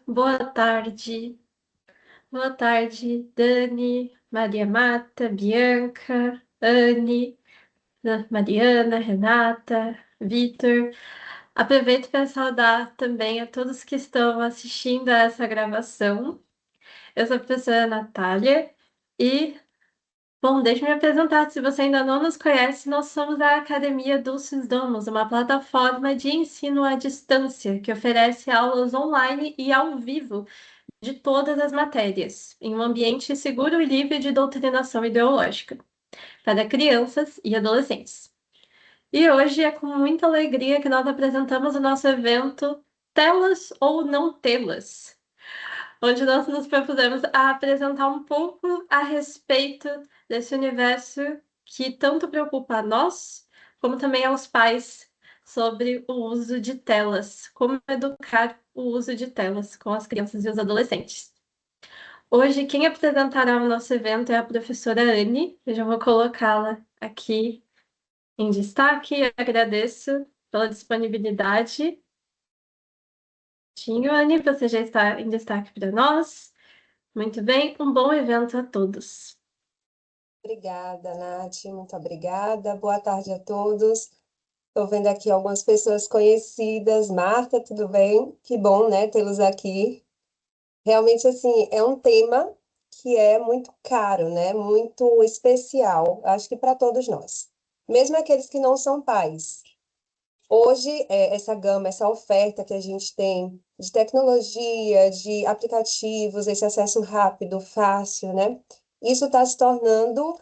Boa tarde. Boa tarde, Dani, Maria Mata, Bianca, Anne, Mariana, Renata, Vitor. Aproveito para saudar também a todos que estão assistindo a essa gravação. Eu sou a professora Natália e, bom, deixa eu me apresentar. Se você ainda não nos conhece, nós somos a Academia Dulcis Domus, uma plataforma de ensino à distância que oferece aulas online e ao vivo de todas as matérias, em um ambiente seguro e livre de doutrinação ideológica, para crianças e adolescentes. E hoje é com muita alegria que nós apresentamos o nosso evento Telas ou Não Telas, onde nós nos propusemos a apresentar um pouco a respeito desse universo que tanto preocupa a nós, como também aos pais, sobre o uso de telas, como educar o uso de telas com as crianças e os adolescentes. Hoje, quem apresentará o nosso evento é a professora Anne. Eu já vou colocá-la aqui em destaque. Agradeço pela disponibilidade. Anne, você já está em destaque para nós. Muito bem, um bom evento a todos. Obrigada, Nath, muito obrigada. Boa tarde a todos. Estou vendo aqui algumas pessoas conhecidas. Marta, tudo bem? Que bom, né, tê-los aqui. Realmente, assim, é um tema que é muito caro, né? Muito especial, acho que para todos nós. Mesmo aqueles que não são pais. Hoje, essa gama, essa oferta que a gente tem de tecnologia, de aplicativos, esse acesso rápido, fácil, né? Isso está se tornando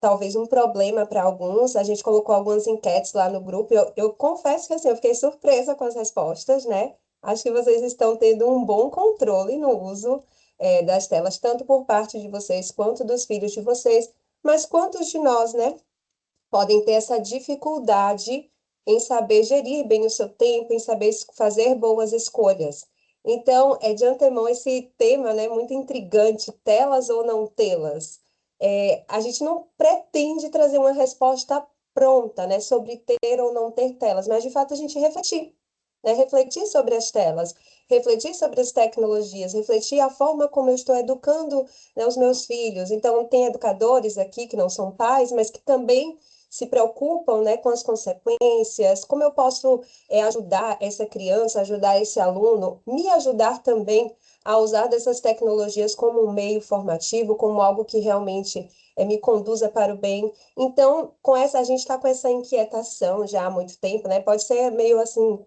talvez um problema para alguns. A gente colocou algumas enquetes lá no grupo. Eu confesso que assim, eu fiquei surpresa com as respostas, né? Acho que vocês estão tendo um bom controle no uso, das telas, tanto por parte de vocês quanto dos filhos de vocês. Mas quantos de nós, né, podem ter essa dificuldade em saber gerir bem o seu tempo, em saber fazer boas escolhas? Então, de antemão, esse tema, né, muito intrigante, telas ou não telas. A gente não pretende trazer uma resposta pronta, né, sobre ter ou não ter telas, mas de fato a gente refletir, né, refletir sobre as telas, refletir sobre as tecnologias, refletir a forma como eu estou educando, né, os meus filhos. Então, tem educadores aqui que não são pais, mas que também se preocupam, né, com as consequências, como eu posso ajudar essa criança, ajudar esse aluno, me ajudar também a usar dessas tecnologias como um meio formativo, como algo que realmente me conduza para o bem. Então, a gente está com essa inquietação já há muito tempo, né? Pode ser meio assim,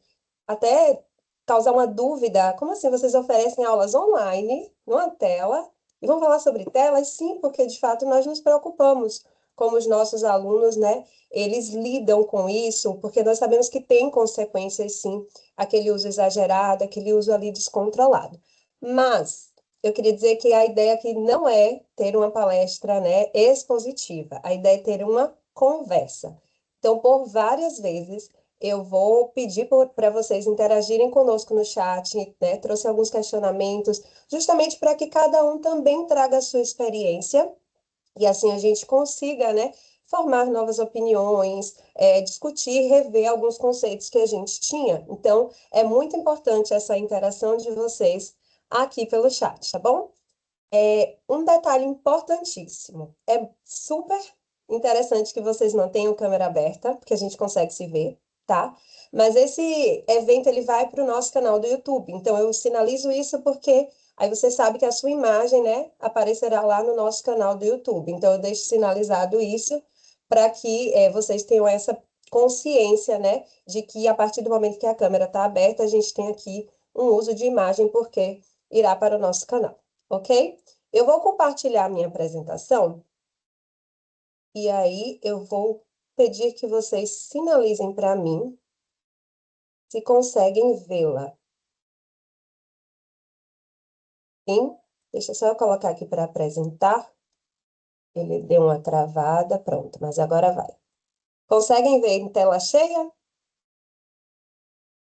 até causar uma dúvida. Como assim vocês oferecem aulas online, numa tela, e vão falar sobre telas? Sim, porque de fato nós nos preocupamos como os nossos alunos, né? Eles lidam com isso, porque nós sabemos que tem consequências, sim, aquele uso exagerado, aquele uso ali descontrolado. Mas eu queria dizer que a ideia aqui não é ter uma palestra, né, expositiva. A ideia é ter uma conversa. Então, por várias vezes, eu vou pedir para vocês interagirem conosco no chat, né? Trouxe alguns questionamentos, justamente para que cada um também traga a sua experiência e assim a gente consiga, né, formar novas opiniões, discutir, rever alguns conceitos que a gente tinha. Então, é muito importante essa interação de vocês aqui pelo chat, tá bom? Um detalhe importantíssimo, é super interessante que vocês mantenham a câmera aberta, porque a gente consegue se ver, tá? Mas esse evento ele vai para o nosso canal do YouTube, então eu sinalizo isso porque aí você sabe que a sua imagem, né, aparecerá lá no nosso canal do YouTube. Então eu deixo sinalizado isso para que vocês tenham essa consciência, né, de que a partir do momento que a câmera está aberta, a gente tem aqui um uso de imagem porque irá para o nosso canal, ok? Eu vou compartilhar a minha apresentação e aí eu vou pedir que vocês sinalizem para mim se conseguem vê-la. Sim? Deixa só eu colocar aqui para apresentar. Ele deu uma travada, pronto, mas agora vai. Conseguem ver em tela cheia?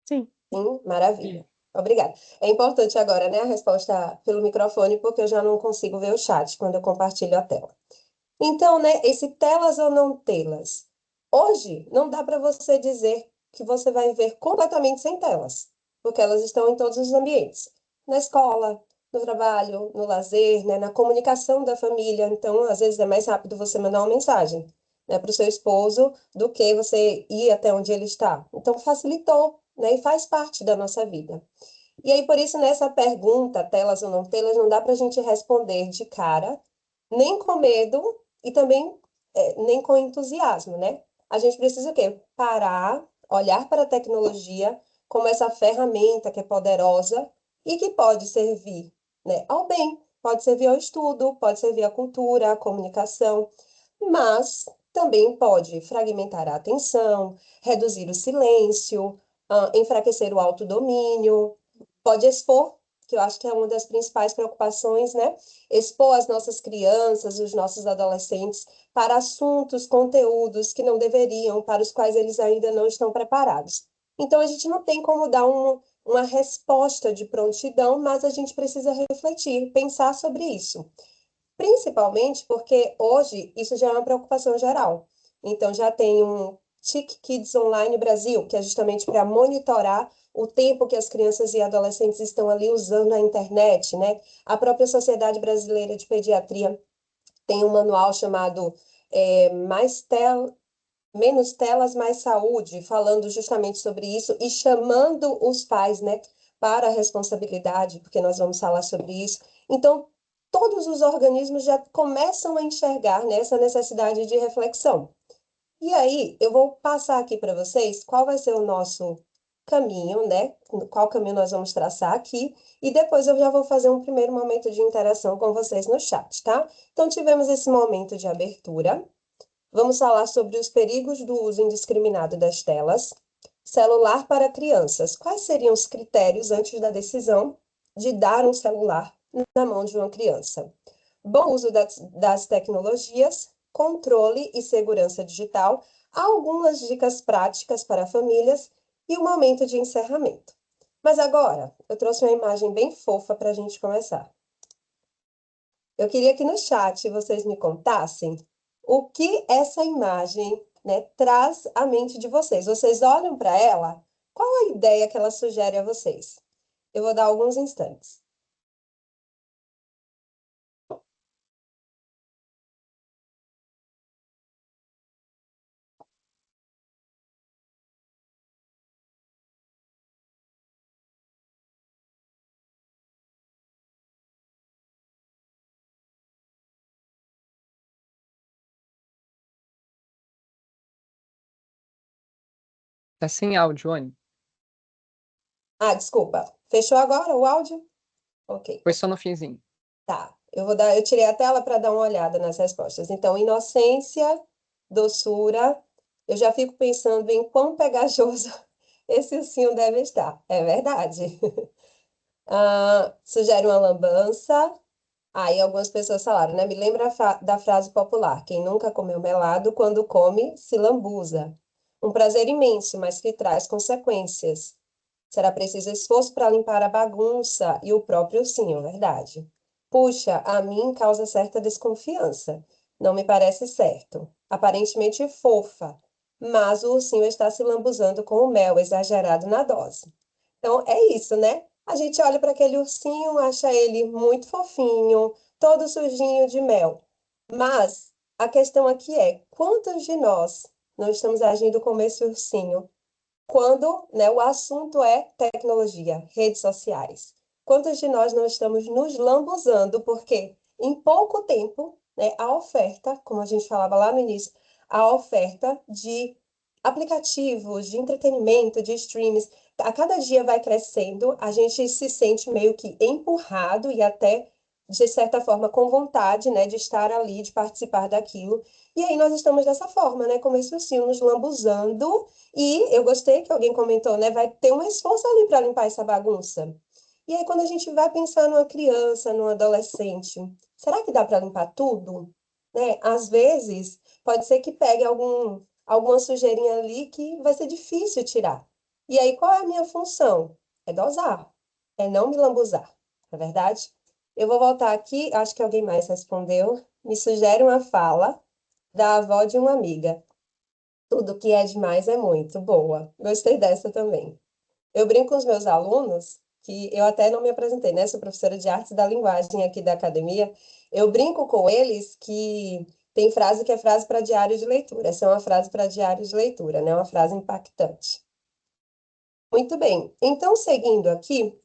Sim. Sim, maravilha. Obrigada. É importante agora, né, a resposta pelo microfone, porque eu já não consigo ver o chat quando eu compartilho a tela. Então, né, esse telas ou não telas. Hoje, não dá para você dizer que você vai ver completamente sem telas, porque elas estão em todos os ambientes. na escola, no trabalho, no lazer, né, na comunicação da família. Então, às vezes é mais rápido você mandar uma mensagem, né, para o seu esposo do que você ir até onde ele está. Então, facilitou, né, e faz parte da nossa vida. E aí, por isso, nessa pergunta, telas ou não telas, não dá para a gente responder de cara, nem com medo e também nem com entusiasmo, né? A gente precisa o quê? Parar, olhar para a tecnologia como essa ferramenta que é poderosa e que pode servir, né, ao bem, pode servir ao estudo, pode servir à cultura, à comunicação, mas também pode fragmentar a atenção, reduzir o silêncio, enfraquecer o autodomínio, pode expor, que eu acho que é uma das principais preocupações, né? Expor as nossas crianças, os nossos adolescentes para assuntos, conteúdos que não deveriam, para os quais eles ainda não estão preparados. Então, a gente não tem como dar uma resposta de prontidão, mas a gente precisa refletir, pensar sobre isso. Principalmente porque hoje isso já é uma preocupação geral. Então, já tem um TIC Kids Online Brasil, que é justamente para monitorar o tempo que as crianças e adolescentes estão ali usando a internet, né? A própria Sociedade Brasileira de Pediatria tem um manual chamado Mais Tel Menos Telas, Mais Saúde, falando justamente sobre isso e chamando os pais, né, para a responsabilidade, porque nós vamos falar sobre isso. Então, todos os organismos já começam a enxergar nessa necessidade de reflexão. E aí, eu vou passar aqui para vocês qual vai ser o nosso caminho, né? Qual caminho nós vamos traçar aqui, e depois eu já vou fazer um primeiro momento de interação com vocês no chat, tá? Então, tivemos esse momento de abertura. Vamos falar sobre os perigos do uso indiscriminado das telas. Celular para crianças. Quais seriam os critérios antes da decisão de dar um celular na mão de uma criança? Bom uso das tecnologias, controle e segurança digital, algumas dicas práticas para famílias e o momento de encerramento. Mas agora, eu trouxe uma imagem bem fofa para a gente começar. Eu queria que no chat vocês me contassem o que essa imagem, né, traz à mente de vocês. Vocês olham para ela, qual a ideia que ela sugere a vocês? Eu vou dar alguns instantes. Tá sem áudio, Anne. Ah, desculpa. Fechou agora o áudio? Ok. Foi só no finzinho. Tá. Eu tirei a tela para dar uma olhada nas respostas. Então, inocência, doçura. Eu já fico pensando em quão pegajoso esse ursinho deve estar. É verdade. Sugere uma lambança. Aí algumas pessoas falaram, né? Me lembra da frase popular: quem nunca comeu melado, quando come, se lambuza. Um prazer imenso, mas que traz consequências. Será preciso esforço para limpar a bagunça e o próprio ursinho, verdade. Puxa, a mim causa certa desconfiança. Não me parece certo. Aparentemente fofa, mas o ursinho está se lambuzando com o mel exagerado na dose. Então, é isso, né? A gente olha para aquele ursinho, acha ele muito fofinho, todo sujinho de mel. Mas a questão aqui é, quantos de nós não estamos agindo como esse ursinho quando, né, o assunto é tecnologia, redes sociais? Quantos de nós não estamos nos lambuzando porque em pouco tempo, né, a oferta, como a gente falava lá no início, a oferta de aplicativos, de entretenimento, de streams, a cada dia vai crescendo, a gente se sente meio que empurrado e até, de certa forma, com vontade, né, de estar ali, de participar daquilo. E aí nós estamos dessa forma, né, como esse ursinho nos lambuzando, e eu gostei que alguém comentou, né? Vai ter um esforço ali para limpar essa bagunça. E aí, quando a gente vai pensar numa criança, num adolescente, será que dá para limpar tudo? Né? Às vezes, pode ser que pegue alguma sujeirinha ali que vai ser difícil tirar. E aí, qual é a minha função? É dosar, é não me lambuzar, não é verdade? Eu vou voltar aqui, acho que alguém mais respondeu. Me sugere uma fala da avó de uma amiga. Tudo que é demais é muito boa. Gostei dessa também. Eu brinco com os meus alunos que eu até não me apresentei, né? Sou professora de artes da linguagem aqui da academia. Eu brinco com eles que tem frase que é frase para diário de leitura. Essa é uma frase para diário de leitura, né? Uma frase impactante. Muito bem. Então, seguindo aqui,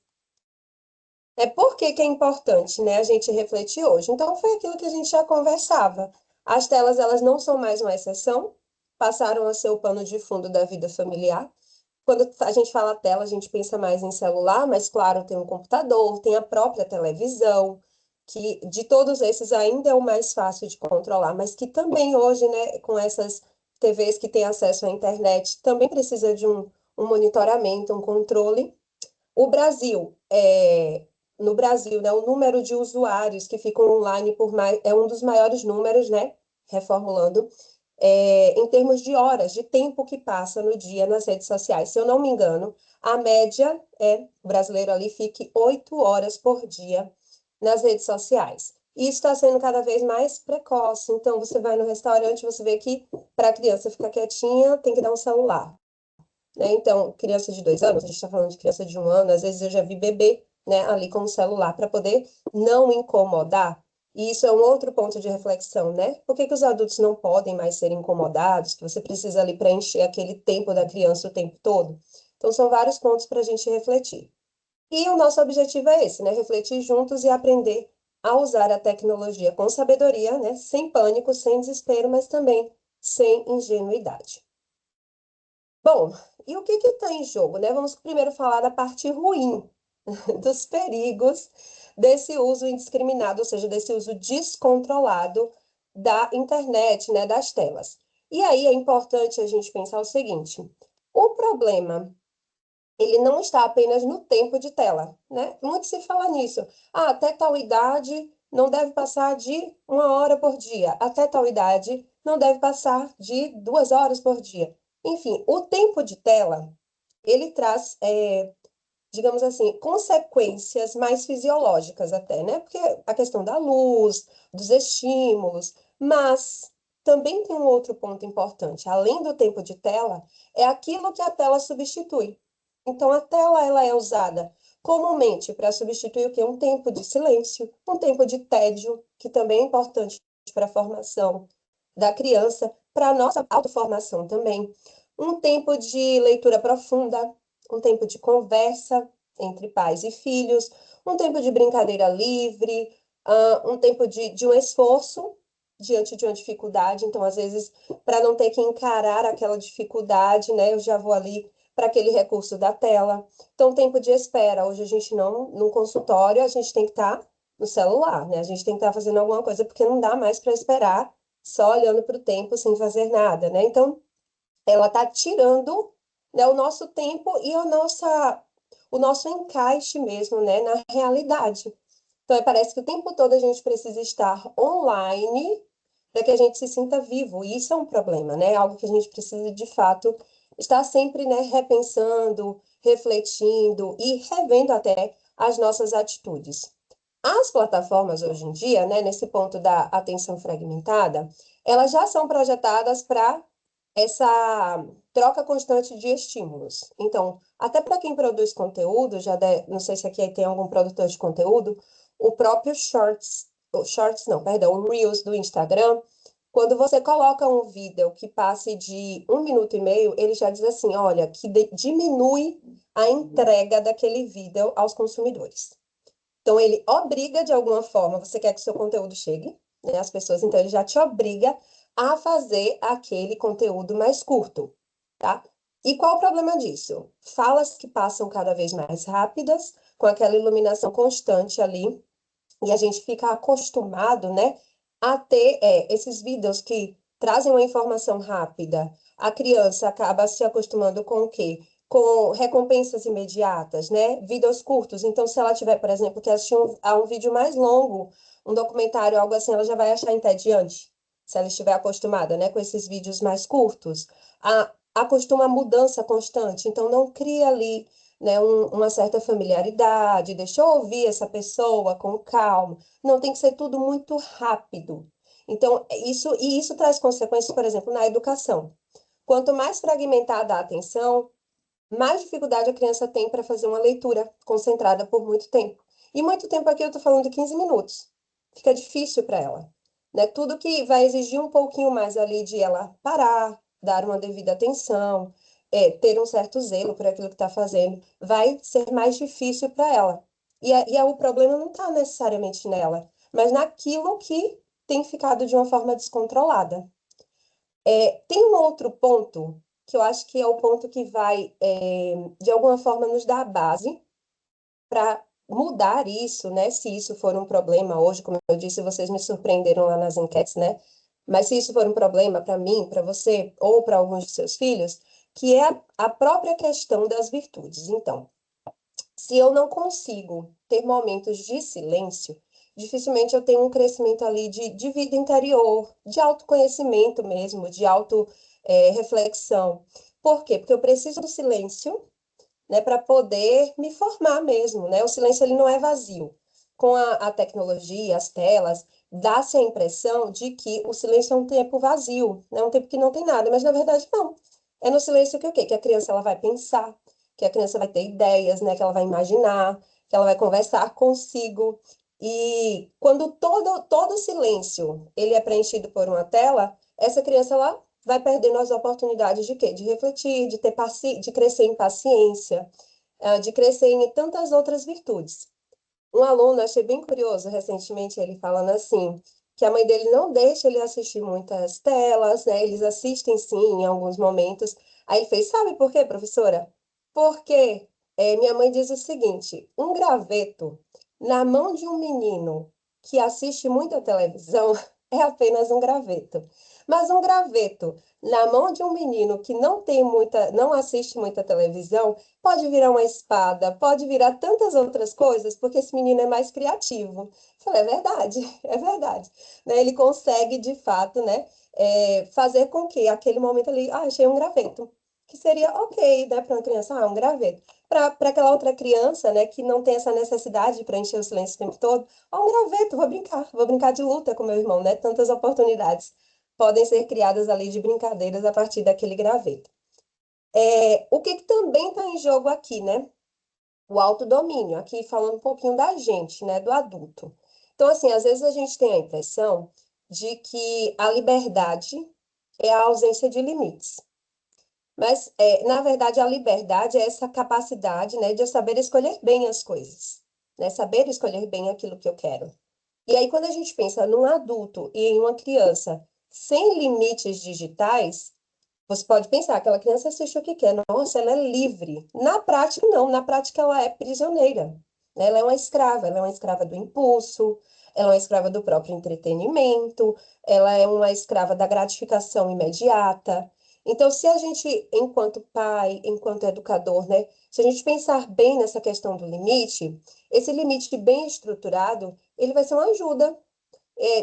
por que que é importante, né, a gente refletir hoje? Então, foi aquilo que a gente já conversava. As telas, elas não são mais uma exceção, passaram a ser o pano de fundo da vida familiar. Quando a gente fala tela, a gente pensa mais em celular, mas claro, tem um computador, tem a própria televisão, que de todos esses ainda é o mais fácil de controlar, mas que também hoje, né, com essas TVs que têm acesso à internet, também precisa de um monitoramento, um controle. O Brasil, no Brasil, né, o número de usuários que ficam online por mais, é um dos maiores números, né, reformulando, em termos de horas, de tempo que passa no dia nas redes sociais. Se eu não me engano, a média o brasileiro ali fique 8 horas por dia nas redes sociais. E isso está sendo cada vez mais precoce. Então, você vai no restaurante, você vê que para a criança ficar quietinha, tem que dar um celular, né? Então, criança de 2 anos, a gente está falando de criança de 1 ano, às vezes eu já vi bebê, né, ali com o celular para poder não incomodar. E isso é um outro ponto de reflexão, né? Por que que os adultos não podem mais ser incomodados? Que você precisa ali preencher aquele tempo da criança o tempo todo? Então, são vários pontos para a gente refletir. E o nosso objetivo é esse, né? Refletir juntos e aprender a usar a tecnologia com sabedoria, né? Sem pânico, sem desespero, mas também sem ingenuidade. Bom, e o que que está em jogo, né? Vamos primeiro falar da parte ruim, dos perigos desse uso indiscriminado, ou seja, desse uso descontrolado da internet, né, das telas. E aí é importante a gente pensar o seguinte: o problema, ele não está apenas no tempo de tela, né? Muito se fala nisso. Ah, até tal idade não deve passar de 1 hora por dia. Até tal idade não deve passar de 2 horas por dia. Enfim, o tempo de tela, ele traz, digamos assim, consequências mais fisiológicas até, né? Porque a questão da luz, dos estímulos, mas também tem um outro ponto importante. Além do tempo de tela, é aquilo que a tela substitui. Então, a tela, ela é usada comumente para substituir o quê? Um tempo de silêncio, um tempo de tédio, que também é importante para a formação da criança, para a nossa autoformação também. Um tempo de leitura profunda, um tempo de conversa entre pais e filhos, um tempo de brincadeira livre, um tempo de um esforço diante de uma dificuldade. Então, às vezes, para não ter que encarar aquela dificuldade, né, eu já vou ali para aquele recurso da tela. Então, tempo de espera. Hoje a gente não, no consultório, a gente tem que estar no celular, né? A gente tem que estar fazendo alguma coisa porque não dá mais para esperar só olhando para o tempo sem fazer nada, né? Então, ela está tirando, né, o nosso tempo e o nosso encaixe mesmo, né, na realidade. Então, parece que o tempo todo a gente precisa estar online para que a gente se sinta vivo. E isso é um problema, né? Algo que a gente precisa, de fato, estar sempre, né, repensando, refletindo e revendo até as nossas atitudes. As plataformas hoje em dia, né, nesse ponto da atenção fragmentada, elas já são projetadas para essa troca constante de estímulos. Então, até para quem produz conteúdo, não sei se aqui tem algum produtor de conteúdo, o próprio Shorts não, perdão, o Reels do Instagram, quando você coloca um vídeo que passe de 1 minuto e meio, ele já diz assim, olha, que diminui a entrega daquele vídeo aos consumidores. Então, ele obriga de alguma forma, você quer que o seu conteúdo chegue, né, às pessoas, então ele já te obriga a fazer aquele conteúdo mais curto, tá? E qual o problema disso? Falas que passam cada vez mais rápidas, com aquela iluminação constante ali, e a gente fica acostumado, né, a ter esses vídeos que trazem uma informação rápida. A criança acaba se acostumando com o quê? Com recompensas imediatas, né? Vídeos curtos. Então, se ela tiver, por exemplo, que assistir a um vídeo mais longo, um documentário, algo assim, ela já vai achar entediante, se ela estiver acostumada, né, com esses vídeos mais curtos. Acostuma a mudança constante, então não cria ali, né, uma certa familiaridade, deixa eu ouvir essa pessoa com calma. Não, tem que ser tudo muito rápido. Então, isso traz consequências, por exemplo, na educação. Quanto mais fragmentada a atenção, mais dificuldade a criança tem para fazer uma leitura concentrada por muito tempo. E muito tempo aqui eu estou falando de 15 minutos. Fica difícil para ela. Né? Tudo que vai exigir um pouquinho mais ali de ela parar, dar uma devida atenção, ter um certo zelo por aquilo que está fazendo, vai ser mais difícil para ela. O problema não está necessariamente nela, mas naquilo que tem ficado de uma forma descontrolada. Tem um outro ponto que eu acho que é o ponto que vai, de alguma forma, nos dar a base para mudar isso, né? Se isso for um problema hoje, como eu disse, vocês me surpreenderam lá nas enquetes, né? Mas se isso for um problema para mim, para você ou para alguns de seus filhos, que é a própria questão das virtudes. Então, se eu não consigo ter momentos de silêncio, dificilmente eu tenho um crescimento ali de vida interior, de autoconhecimento mesmo, de auto-reflexão. Por quê? Porque eu preciso do silêncio, né, para poder me formar mesmo, né? O silêncio ele não é vazio. Com a tecnologia, as telas, dá-se a impressão de que o silêncio é um tempo vazio, né? Um tempo que não tem nada, mas na verdade não. É no silêncio que o quê? Que a criança ela vai pensar, que a criança vai ter ideias, né? Que ela vai imaginar, que ela vai conversar consigo. E quando todo silêncio ele é preenchido por uma tela, essa criança ela vai perdendo as oportunidades de quê? De refletir, de ter de crescer em paciência, de crescer em tantas outras virtudes. Um aluno, achei bem curioso, recentemente, ele falando assim, que a mãe dele não deixa ele assistir muitas telas, né? Eles assistem sim em alguns momentos. Aí ele fez, sabe por quê, professora? Porque minha mãe diz o seguinte, um graveto na mão de um menino que assiste muita televisão é apenas um graveto. Mas um graveto na mão de um menino que não assiste muita televisão, pode virar uma espada, pode virar tantas outras coisas, porque esse menino é mais criativo. Eu falei, é verdade, é verdade. Né? Ele consegue, de fato, né, fazer com que aquele momento ali, achei um graveto, que seria ok, né, para uma criança, um graveto. Para aquela outra criança, né, que não tem essa necessidade de preencher o silêncio o tempo todo, um graveto, vou brincar de luta com meu irmão, né? Tantas oportunidades podem ser criadas ali de brincadeiras a partir daquele graveto. O que também está em jogo aqui, né? O autodomínio, aqui falando um pouquinho da gente, né? Do adulto. Então, assim, às vezes a gente tem a impressão de que a liberdade é a ausência de limites. Mas, na verdade, a liberdade é essa capacidade, né, de eu saber escolher bem as coisas, né? Saber escolher bem aquilo que eu quero. E aí, quando a gente pensa num adulto e em uma criança sem limites digitais, você pode pensar, aquela criança assiste o que quer, nossa, ela é livre. Na prática, não, na prática ela é prisioneira, né? Ela é uma escrava do impulso, ela é uma escrava do próprio entretenimento, ela é uma escrava da gratificação imediata. Então, se a gente, enquanto pai, enquanto educador, né, se a gente pensar bem nessa questão do limite, esse limite bem estruturado, ele vai ser uma ajuda.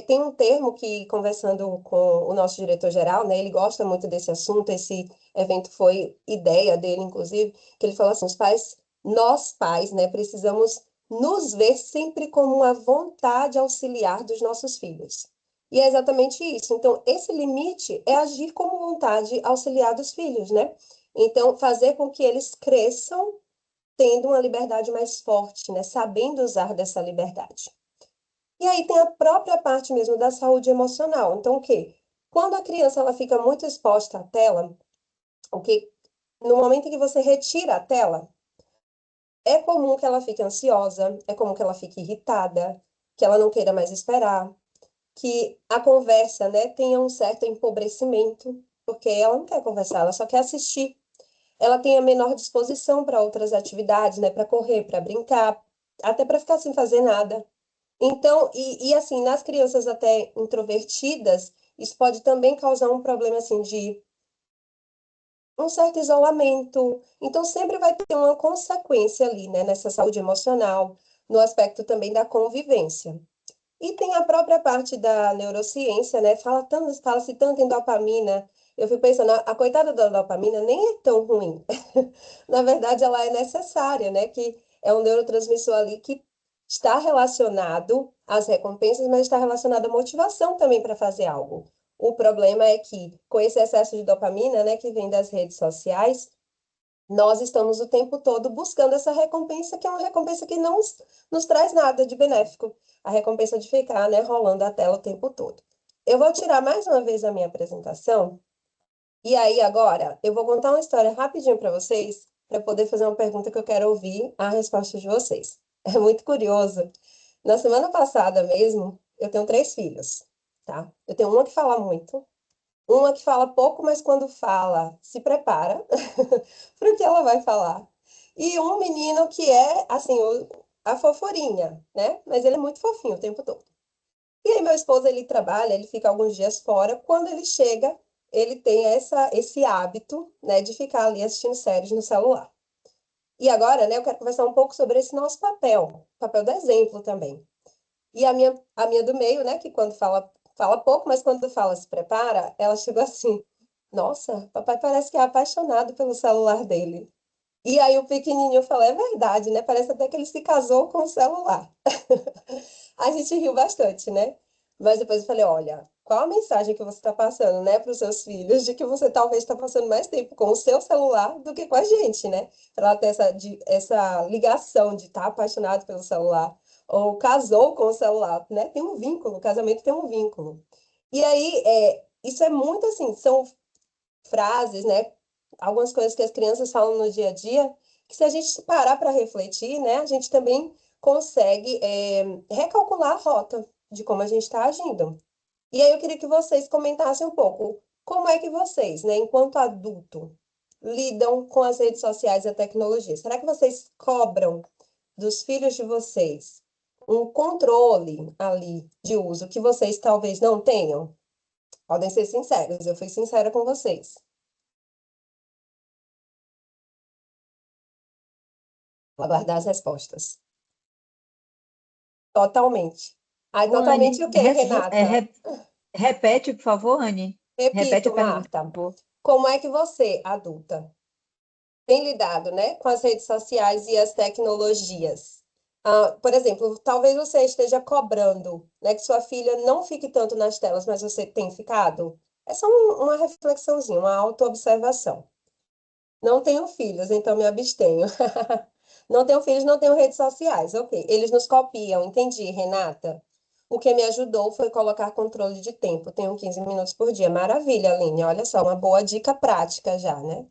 Tem um termo que, conversando com o nosso diretor-geral, né, ele gosta muito desse assunto, esse evento foi ideia dele, inclusive, que ele falou assim, nós pais, né, precisamos nos ver sempre como uma vontade auxiliar dos nossos filhos. E é exatamente isso. Então, esse limite é agir como vontade auxiliar dos filhos, né? Então, fazer com que eles cresçam tendo uma liberdade mais forte, né? Sabendo usar dessa liberdade. E aí tem a própria parte mesmo da saúde emocional. Então, o quê? Quando a criança ela fica muito exposta à tela, o que no momento em que você retira a tela, é comum que ela fique ansiosa, é comum que ela fique irritada, que ela não queira mais esperar, que a conversa, né, tenha um certo empobrecimento, porque ela não quer conversar, ela só quer assistir. Ela tem a menor disposição para outras atividades, né, para correr, para brincar, até para ficar sem fazer nada. Então, assim, nas crianças até introvertidas, isso pode também causar um problema, assim, de um certo isolamento. Então, sempre vai ter uma consequência ali, né, nessa saúde emocional, no aspecto também da convivência. E tem a própria parte da neurociência, né, fala-se tanto em dopamina. Eu fico pensando, a coitada da dopamina nem é tão ruim. Na verdade, ela é necessária, né, que é um neurotransmissor ali que está relacionado às recompensas, mas está relacionado à motivação também para fazer algo. O problema é que, com esse excesso de dopamina, né, que vem das redes sociais, nós estamos o tempo todo buscando essa recompensa, que é uma recompensa que não nos traz nada de benéfico. A recompensa de ficar, né, rolando a tela o tempo todo. Eu vou tirar mais uma vez a minha apresentação, e aí agora eu vou contar uma história rapidinho para vocês, para poder fazer uma pergunta que eu quero ouvir a resposta de vocês. É muito curioso. Na semana passada mesmo, eu tenho 3 filhos, tá? Eu tenho uma que fala muito, uma que fala pouco, mas quando fala, se prepara para o que ela vai falar. E um menino que é, assim, a foforinha, né? Mas ele é muito fofinho o tempo todo. E aí, meu esposo, ele trabalha, ele fica alguns dias fora. Quando ele chega, ele tem esse hábito, né, de ficar ali assistindo séries no celular. E agora, né, eu quero conversar um pouco sobre esse nosso papel do exemplo também. E a minha do meio, né, que quando fala pouco, mas quando fala se prepara, ela chegou assim: Nossa, papai parece que é apaixonado pelo celular dele. E aí o pequenininho falou: É verdade, né? Parece até que ele se casou com o celular. A gente riu bastante, né? Mas depois eu falei: Olha, qual a mensagem que você está passando, né, para os seus filhos, de que você talvez está passando mais tempo com o seu celular do que com a gente, né? Para ela ter essa ligação de estar apaixonado pelo celular ou casou com o celular, né? Tem um vínculo, o casamento tem um vínculo. E aí, isso é muito assim, são frases, né? Algumas coisas que as crianças falam no dia a dia, que se a gente parar para refletir, né, a gente também consegue recalcular a rota de como a gente está agindo. E aí eu queria que vocês comentassem um pouco como é que vocês, né, enquanto adulto, lidam com as redes sociais e a tecnologia. Será que vocês cobram dos filhos de vocês um controle ali de uso que vocês talvez não tenham? Podem ser sinceros, eu fui sincera com vocês. Vou aguardar as respostas. Totalmente. Ai, Ô, Anne, totalmente o quê, Renata? repete, por favor, Anne. Repete Repito, a pergunta, por Marta. favor. Como é que você, adulta, tem lidado, né, com as redes sociais e as tecnologias? Por exemplo, talvez você esteja cobrando, né, que sua filha não fique tanto nas telas, mas você tem ficado? É só uma reflexãozinha, uma autoobservação. Não tenho filhos, então me abstenho. Não tenho filhos, não tenho redes sociais. Ok. Eles nos copiam, entendi, Renata. O que me ajudou foi colocar controle de tempo. Tenho 15 minutos por dia. Maravilha, Aline. Olha só, uma boa dica prática já, né?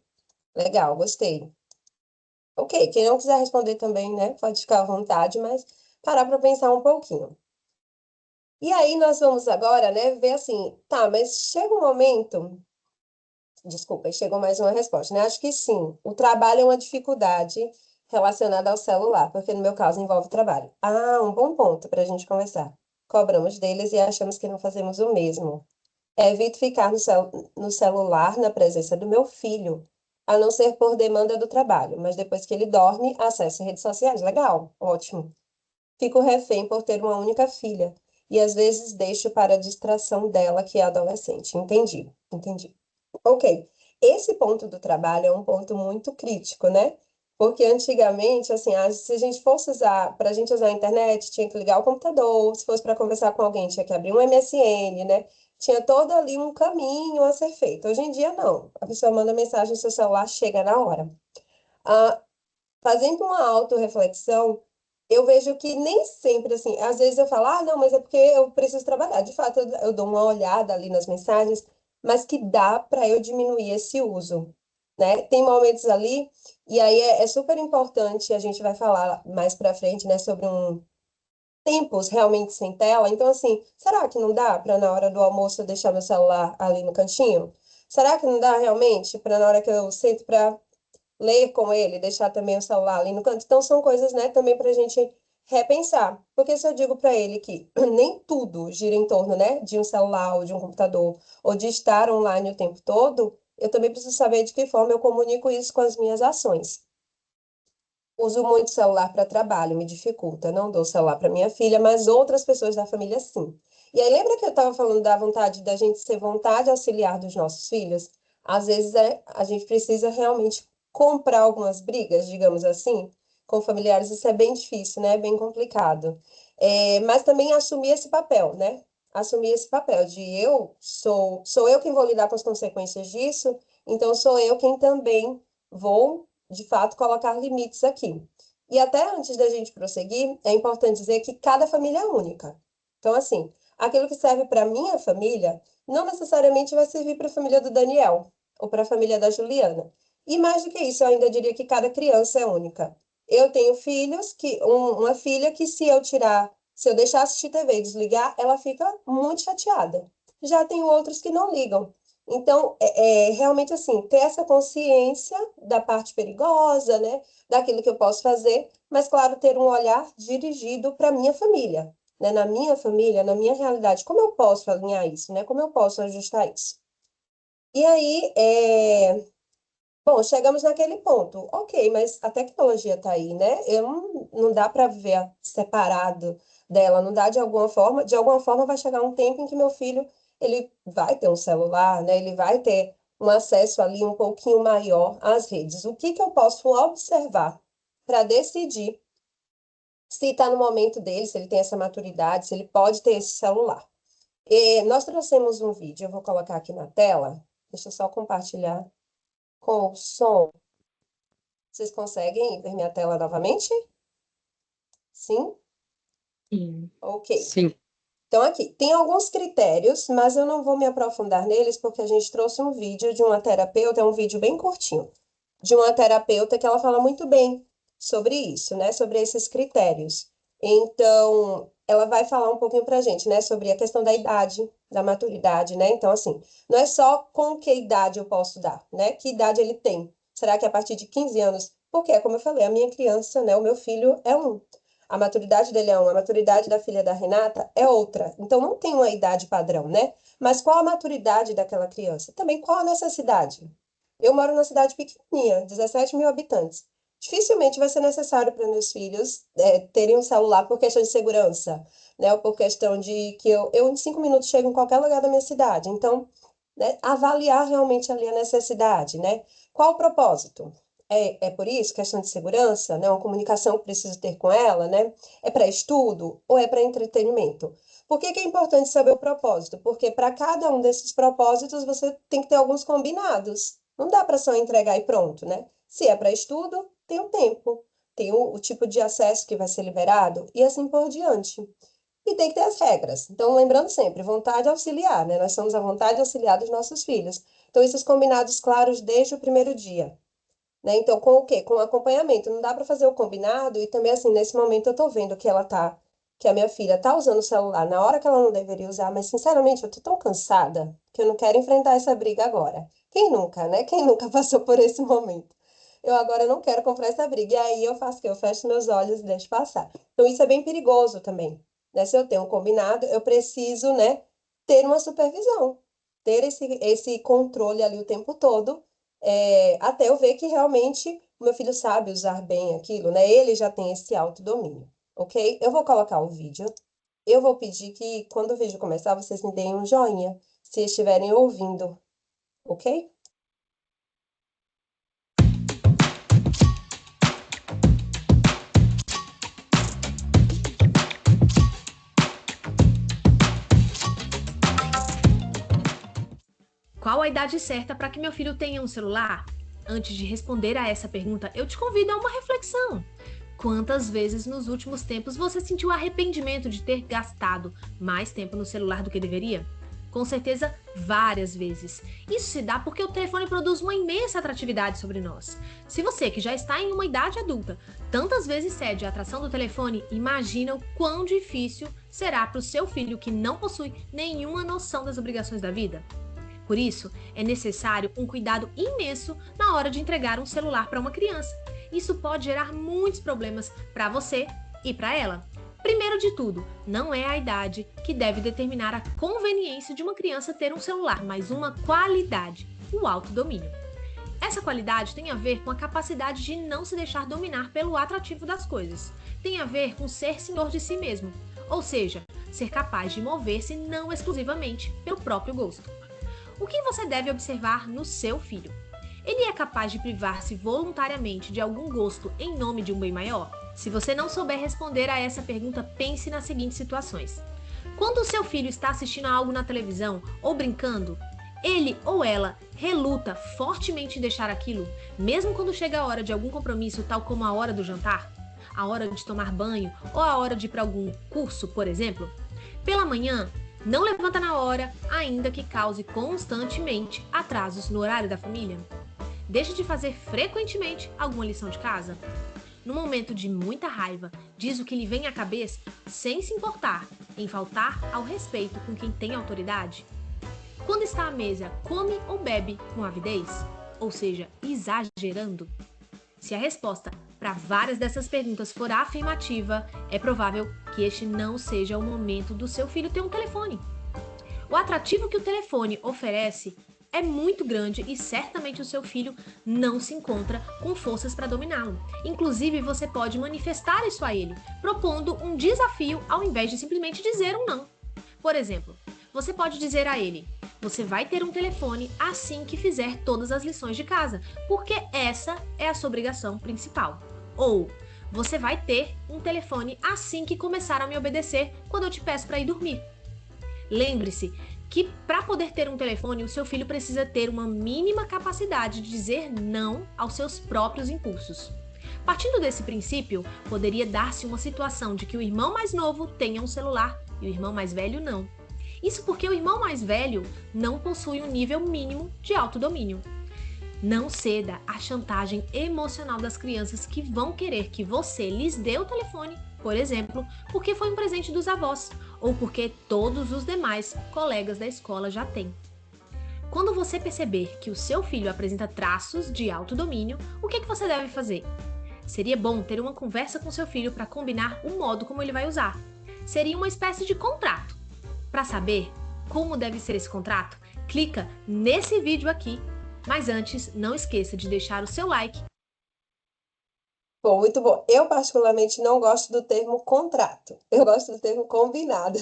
Legal, gostei. Ok, quem não quiser responder também, né? Pode ficar à vontade, mas parar para pensar um pouquinho. E aí nós vamos agora, né, ver assim, tá, mas chega um momento. Desculpa, chegou mais uma resposta, né? Acho que sim. O trabalho é uma dificuldade relacionada ao celular, porque no meu caso envolve trabalho. Ah, um bom ponto para a gente conversar. Cobramos deles e achamos que não fazemos o mesmo. Evito ficar no celular na presença do meu filho, a não ser por demanda do trabalho, mas depois que ele dorme, acesso redes sociais. Legal, ótimo. Fico refém por ter uma única filha e às vezes deixo para a distração dela, que é adolescente. Entendi, entendi. Ok. Esse ponto do trabalho é um ponto muito crítico, né? Porque antigamente, assim, se a gente fosse usar, para a gente usar a internet, tinha que ligar o computador, se fosse para conversar com alguém, tinha que abrir um MSN, né? Tinha todo ali um caminho a ser feito. Hoje em dia, não. A pessoa manda mensagem no seu celular, chega na hora. Ah, fazendo uma autorreflexão, eu vejo que nem sempre, assim, às vezes eu falo, não, mas é porque eu preciso trabalhar. De fato, eu dou uma olhada ali nas mensagens, mas que dá para eu diminuir esse uso, né? Tem momentos ali, e aí é super importante, a gente vai falar mais para frente, né, sobre tempos realmente sem tela. Então, assim, será que não dá para na hora do almoço eu deixar meu celular ali no cantinho? Será que não dá realmente para na hora que eu sento para ler com ele, deixar também o celular ali no canto. Então, são coisas, né, também para a gente repensar. Porque se eu digo para ele que nem tudo gira em torno, né, de um celular ou de um computador, ou de estar online o tempo todo, eu também preciso saber de que forma eu comunico isso com as minhas ações. Uso muito celular para trabalho, me dificulta. Não dou celular para minha filha, mas outras pessoas da família sim. E aí, lembra que eu estava falando da vontade da gente ser vontade auxiliar dos nossos filhos? Às vezes a gente precisa realmente comprar algumas brigas, digamos assim, com familiares. Isso é bem difícil, né? É bem complicado. Mas também assumir esse papel, né? Assumir esse papel de sou eu quem vou lidar com as consequências disso, então sou eu quem também vou de fato, colocar limites aqui. E até antes da gente prosseguir, é importante dizer que cada família é única. Então, assim, aquilo que serve para minha família não necessariamente vai servir para a família do Daniel ou para a família da Juliana. E mais do que isso, eu ainda diria que cada criança é única. Eu tenho filhos uma filha que se eu deixar assistir TV e desligar, ela fica muito chateada. Já tenho outros que não ligam. Então, realmente assim, ter essa consciência da parte perigosa, né, daquilo que eu posso fazer, mas, claro, ter um olhar dirigido para a minha família, né, na minha família, na minha realidade. Como eu posso alinhar isso, né? Como eu posso ajustar isso? E aí, bom, chegamos naquele ponto. Ok, mas a tecnologia está aí, né? Não dá para viver separado dela, não dá de alguma forma. De alguma forma vai chegar um tempo em que meu filho, ele vai ter um celular, né? Ele vai ter um acesso ali um pouquinho maior às redes. O que que eu posso observar para decidir se está no momento dele, se ele tem essa maturidade, se ele pode ter esse celular? E nós trouxemos um vídeo, eu vou colocar aqui na tela. Deixa eu só compartilhar com o som. Vocês conseguem ver minha tela novamente? Sim? Sim. Ok. Sim. Então, aqui, tem alguns critérios, mas eu não vou me aprofundar neles, porque a gente trouxe um vídeo de uma terapeuta, é um vídeo bem curtinho, de uma terapeuta que ela fala muito bem sobre isso, né? Sobre esses critérios. Então, ela vai falar um pouquinho pra gente, né? Sobre a questão da idade, da maturidade, né? Então, assim, não é só com que idade eu posso dar, né? Que idade ele tem? Será que é a partir de 15 anos? Porque, como eu falei, a minha criança, né? O meu filho é um. A maturidade dele é uma, a maturidade da filha da Renata é outra. Então, não tem uma idade padrão, né? Mas qual a maturidade daquela criança? Também qual a necessidade? Eu moro numa cidade pequenininha, 17 mil habitantes. Dificilmente vai ser necessário para meus filhos terem um celular por questão de segurança, né? Ou por questão de que eu em 5 minutos chego em qualquer lugar da minha cidade. Então, né, avaliar realmente ali a necessidade, né? Qual o propósito? É por isso, questão de segurança, né? Uma comunicação que preciso ter com ela, né? É para estudo ou é para entretenimento? Por que que é importante saber o propósito? Porque para cada um desses propósitos você tem que ter alguns combinados. Não dá para só entregar e pronto, né? Se é para estudo, tem o tempo, tem o tipo de acesso que vai ser liberado e assim por diante. E tem que ter as regras. Então, lembrando sempre, vontade auxiliar, né? Nós somos a vontade auxiliar dos nossos filhos. Então, esses combinados claros desde o primeiro dia, né? Então, com o quê? Com o acompanhamento. Não dá para fazer o combinado e também, assim, nesse momento eu tô vendo que a minha filha tá usando o celular na hora que ela não deveria usar, mas, sinceramente, eu tô tão cansada que eu não quero enfrentar essa briga agora. Quem nunca, né? Quem nunca passou por esse momento? Eu agora não quero comprar essa briga. E aí eu faço o quê? Eu fecho meus olhos e deixo passar. Então, isso é bem perigoso também, né? Se eu tenho um combinado, eu preciso, né, ter uma supervisão, ter esse controle ali o tempo todo, até eu ver que realmente o meu filho sabe usar bem aquilo, né? Ele já tem esse autodomínio, ok? Eu vou colocar o vídeo. Eu vou pedir que, quando o vídeo começar, vocês me deem um joinha, se estiverem ouvindo, ok? Qual a idade certa para que meu filho tenha um celular? Antes de responder a essa pergunta, eu te convido a uma reflexão. Quantas vezes nos últimos tempos você sentiu arrependimento de ter gastado mais tempo no celular do que deveria? Com certeza, várias vezes. Isso se dá porque o telefone produz uma imensa atratividade sobre nós. Se você, que já está em uma idade adulta, tantas vezes cede à atração do telefone, imagina o quão difícil será para o seu filho que não possui nenhuma noção das obrigações da vida. Por isso, é necessário um cuidado imenso na hora de entregar um celular para uma criança. Isso pode gerar muitos problemas para você e para ela. Primeiro de tudo, não é a idade que deve determinar a conveniência de uma criança ter um celular, mas uma qualidade, o autodomínio. Essa qualidade tem a ver com a capacidade de não se deixar dominar pelo atrativo das coisas. Tem a ver com ser senhor de si mesmo, ou seja, ser capaz de mover-se não exclusivamente pelo próprio gosto. O que você deve observar no seu filho? Ele é capaz de privar-se voluntariamente de algum gosto em nome de um bem maior? Se você não souber responder a essa pergunta, pense nas seguintes situações. Quando o seu filho está assistindo a algo na televisão ou brincando, ele ou ela reluta fortemente em deixar aquilo, mesmo quando chega a hora de algum compromisso, tal como a hora do jantar, a hora de tomar banho ou a hora de ir para algum curso, por exemplo? Pela manhã, não levanta na hora, ainda que cause constantemente atrasos no horário da família? Deixa de fazer frequentemente alguma lição de casa? No momento de muita raiva, diz o que lhe vem à cabeça sem se importar em faltar ao respeito com quem tem autoridade? Quando está à mesa, come ou bebe com avidez? Ou seja, exagerando? Se a resposta para várias dessas perguntas for afirmativa, é provável que este não seja o momento do seu filho ter um telefone. O atrativo que o telefone oferece é muito grande e certamente o seu filho não se encontra com forças para dominá-lo. Inclusive, você pode manifestar isso a ele, propondo um desafio ao invés de simplesmente dizer um não. Por exemplo, você pode dizer a ele: você vai ter um telefone assim que fizer todas as lições de casa, porque essa é a sua obrigação principal. Ou, você vai ter um telefone assim que começar a me obedecer quando eu te peço para ir dormir. Lembre-se que para poder ter um telefone, o seu filho precisa ter uma mínima capacidade de dizer não aos seus próprios impulsos. Partindo desse princípio, poderia dar-se uma situação de que o irmão mais novo tenha um celular e o irmão mais velho não. Isso porque o irmão mais velho não possui um nível mínimo de autodomínio. Não ceda à chantagem emocional das crianças que vão querer que você lhes dê o telefone, por exemplo, porque foi um presente dos avós ou porque todos os demais colegas da escola já têm. Quando você perceber que o seu filho apresenta traços de autodomínio, o que você deve fazer? Seria bom ter uma conversa com seu filho para combinar o modo como ele vai usar. Seria uma espécie de contrato. Para saber como deve ser esse contrato, clica nesse vídeo aqui. Mas antes, não esqueça de deixar o seu like. Bom, muito bom. Eu particularmente não gosto do termo contrato. Eu gosto do termo combinado.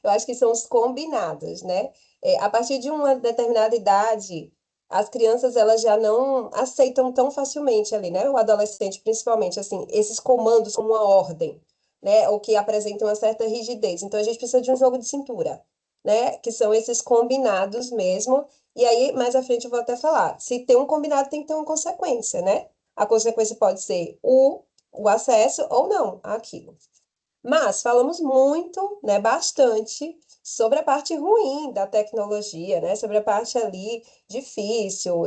Eu acho que são os combinados, né? A partir de uma determinada idade, as crianças elas já não aceitam tão facilmente ali, né? O adolescente, principalmente, assim, esses comandos como uma ordem, né? Ou que apresentam uma certa rigidez. Então, a gente precisa de um jogo de cintura, né? Que são esses combinados mesmo. E aí, mais à frente, eu vou até falar. Se tem um combinado, tem que ter uma consequência, né? A consequência pode ser o acesso ou não àquilo. Mas falamos muito, né, bastante sobre a parte ruim da tecnologia, né, sobre a parte ali difícil,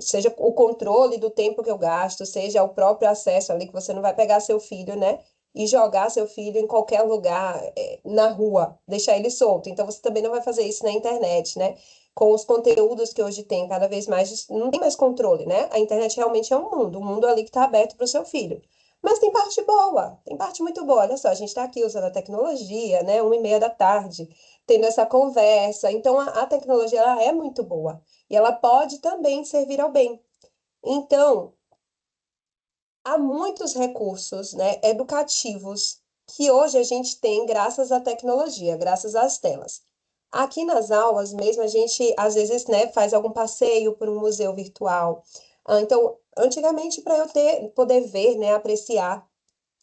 seja o controle do tempo que eu gasto, seja o próprio acesso ali, que você não vai pegar seu filho, né, e jogar seu filho em qualquer lugar, na rua, deixar ele solto. Então, você também não vai fazer isso na internet, né? Com os conteúdos que hoje tem, cada vez mais, não tem mais controle, né? A internet realmente é um mundo ali que está aberto para o seu filho. Mas tem parte boa, tem parte muito boa. Olha só, a gente está aqui usando a tecnologia, né? 1h30 da tarde, tendo essa conversa. Então, a tecnologia, ela é muito boa. E ela pode também servir ao bem. Então, há muitos recursos, né, educativos que hoje a gente tem graças à tecnologia, graças às telas. Aqui nas aulas mesmo, a gente, às vezes, né, faz algum passeio por um museu virtual. Então, antigamente, para eu poder ver, né, apreciar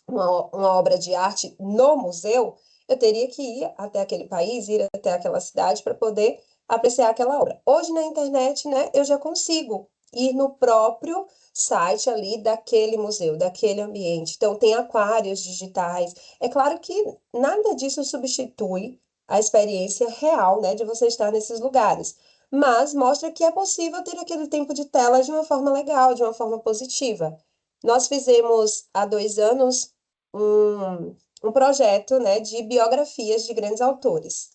uma obra de arte no museu, eu teria que ir até aquele país, ir até aquela cidade para poder apreciar aquela obra. Hoje, na internet, né, eu já consigo ir no próprio site ali daquele museu, daquele ambiente. Então, tem aquários digitais. É claro que nada disso substitui a experiência real, né, de você estar nesses lugares. Mas mostra que é possível ter aquele tempo de tela de uma forma legal, de uma forma positiva. Nós fizemos há 2 anos um projeto, né, de biografias de grandes autores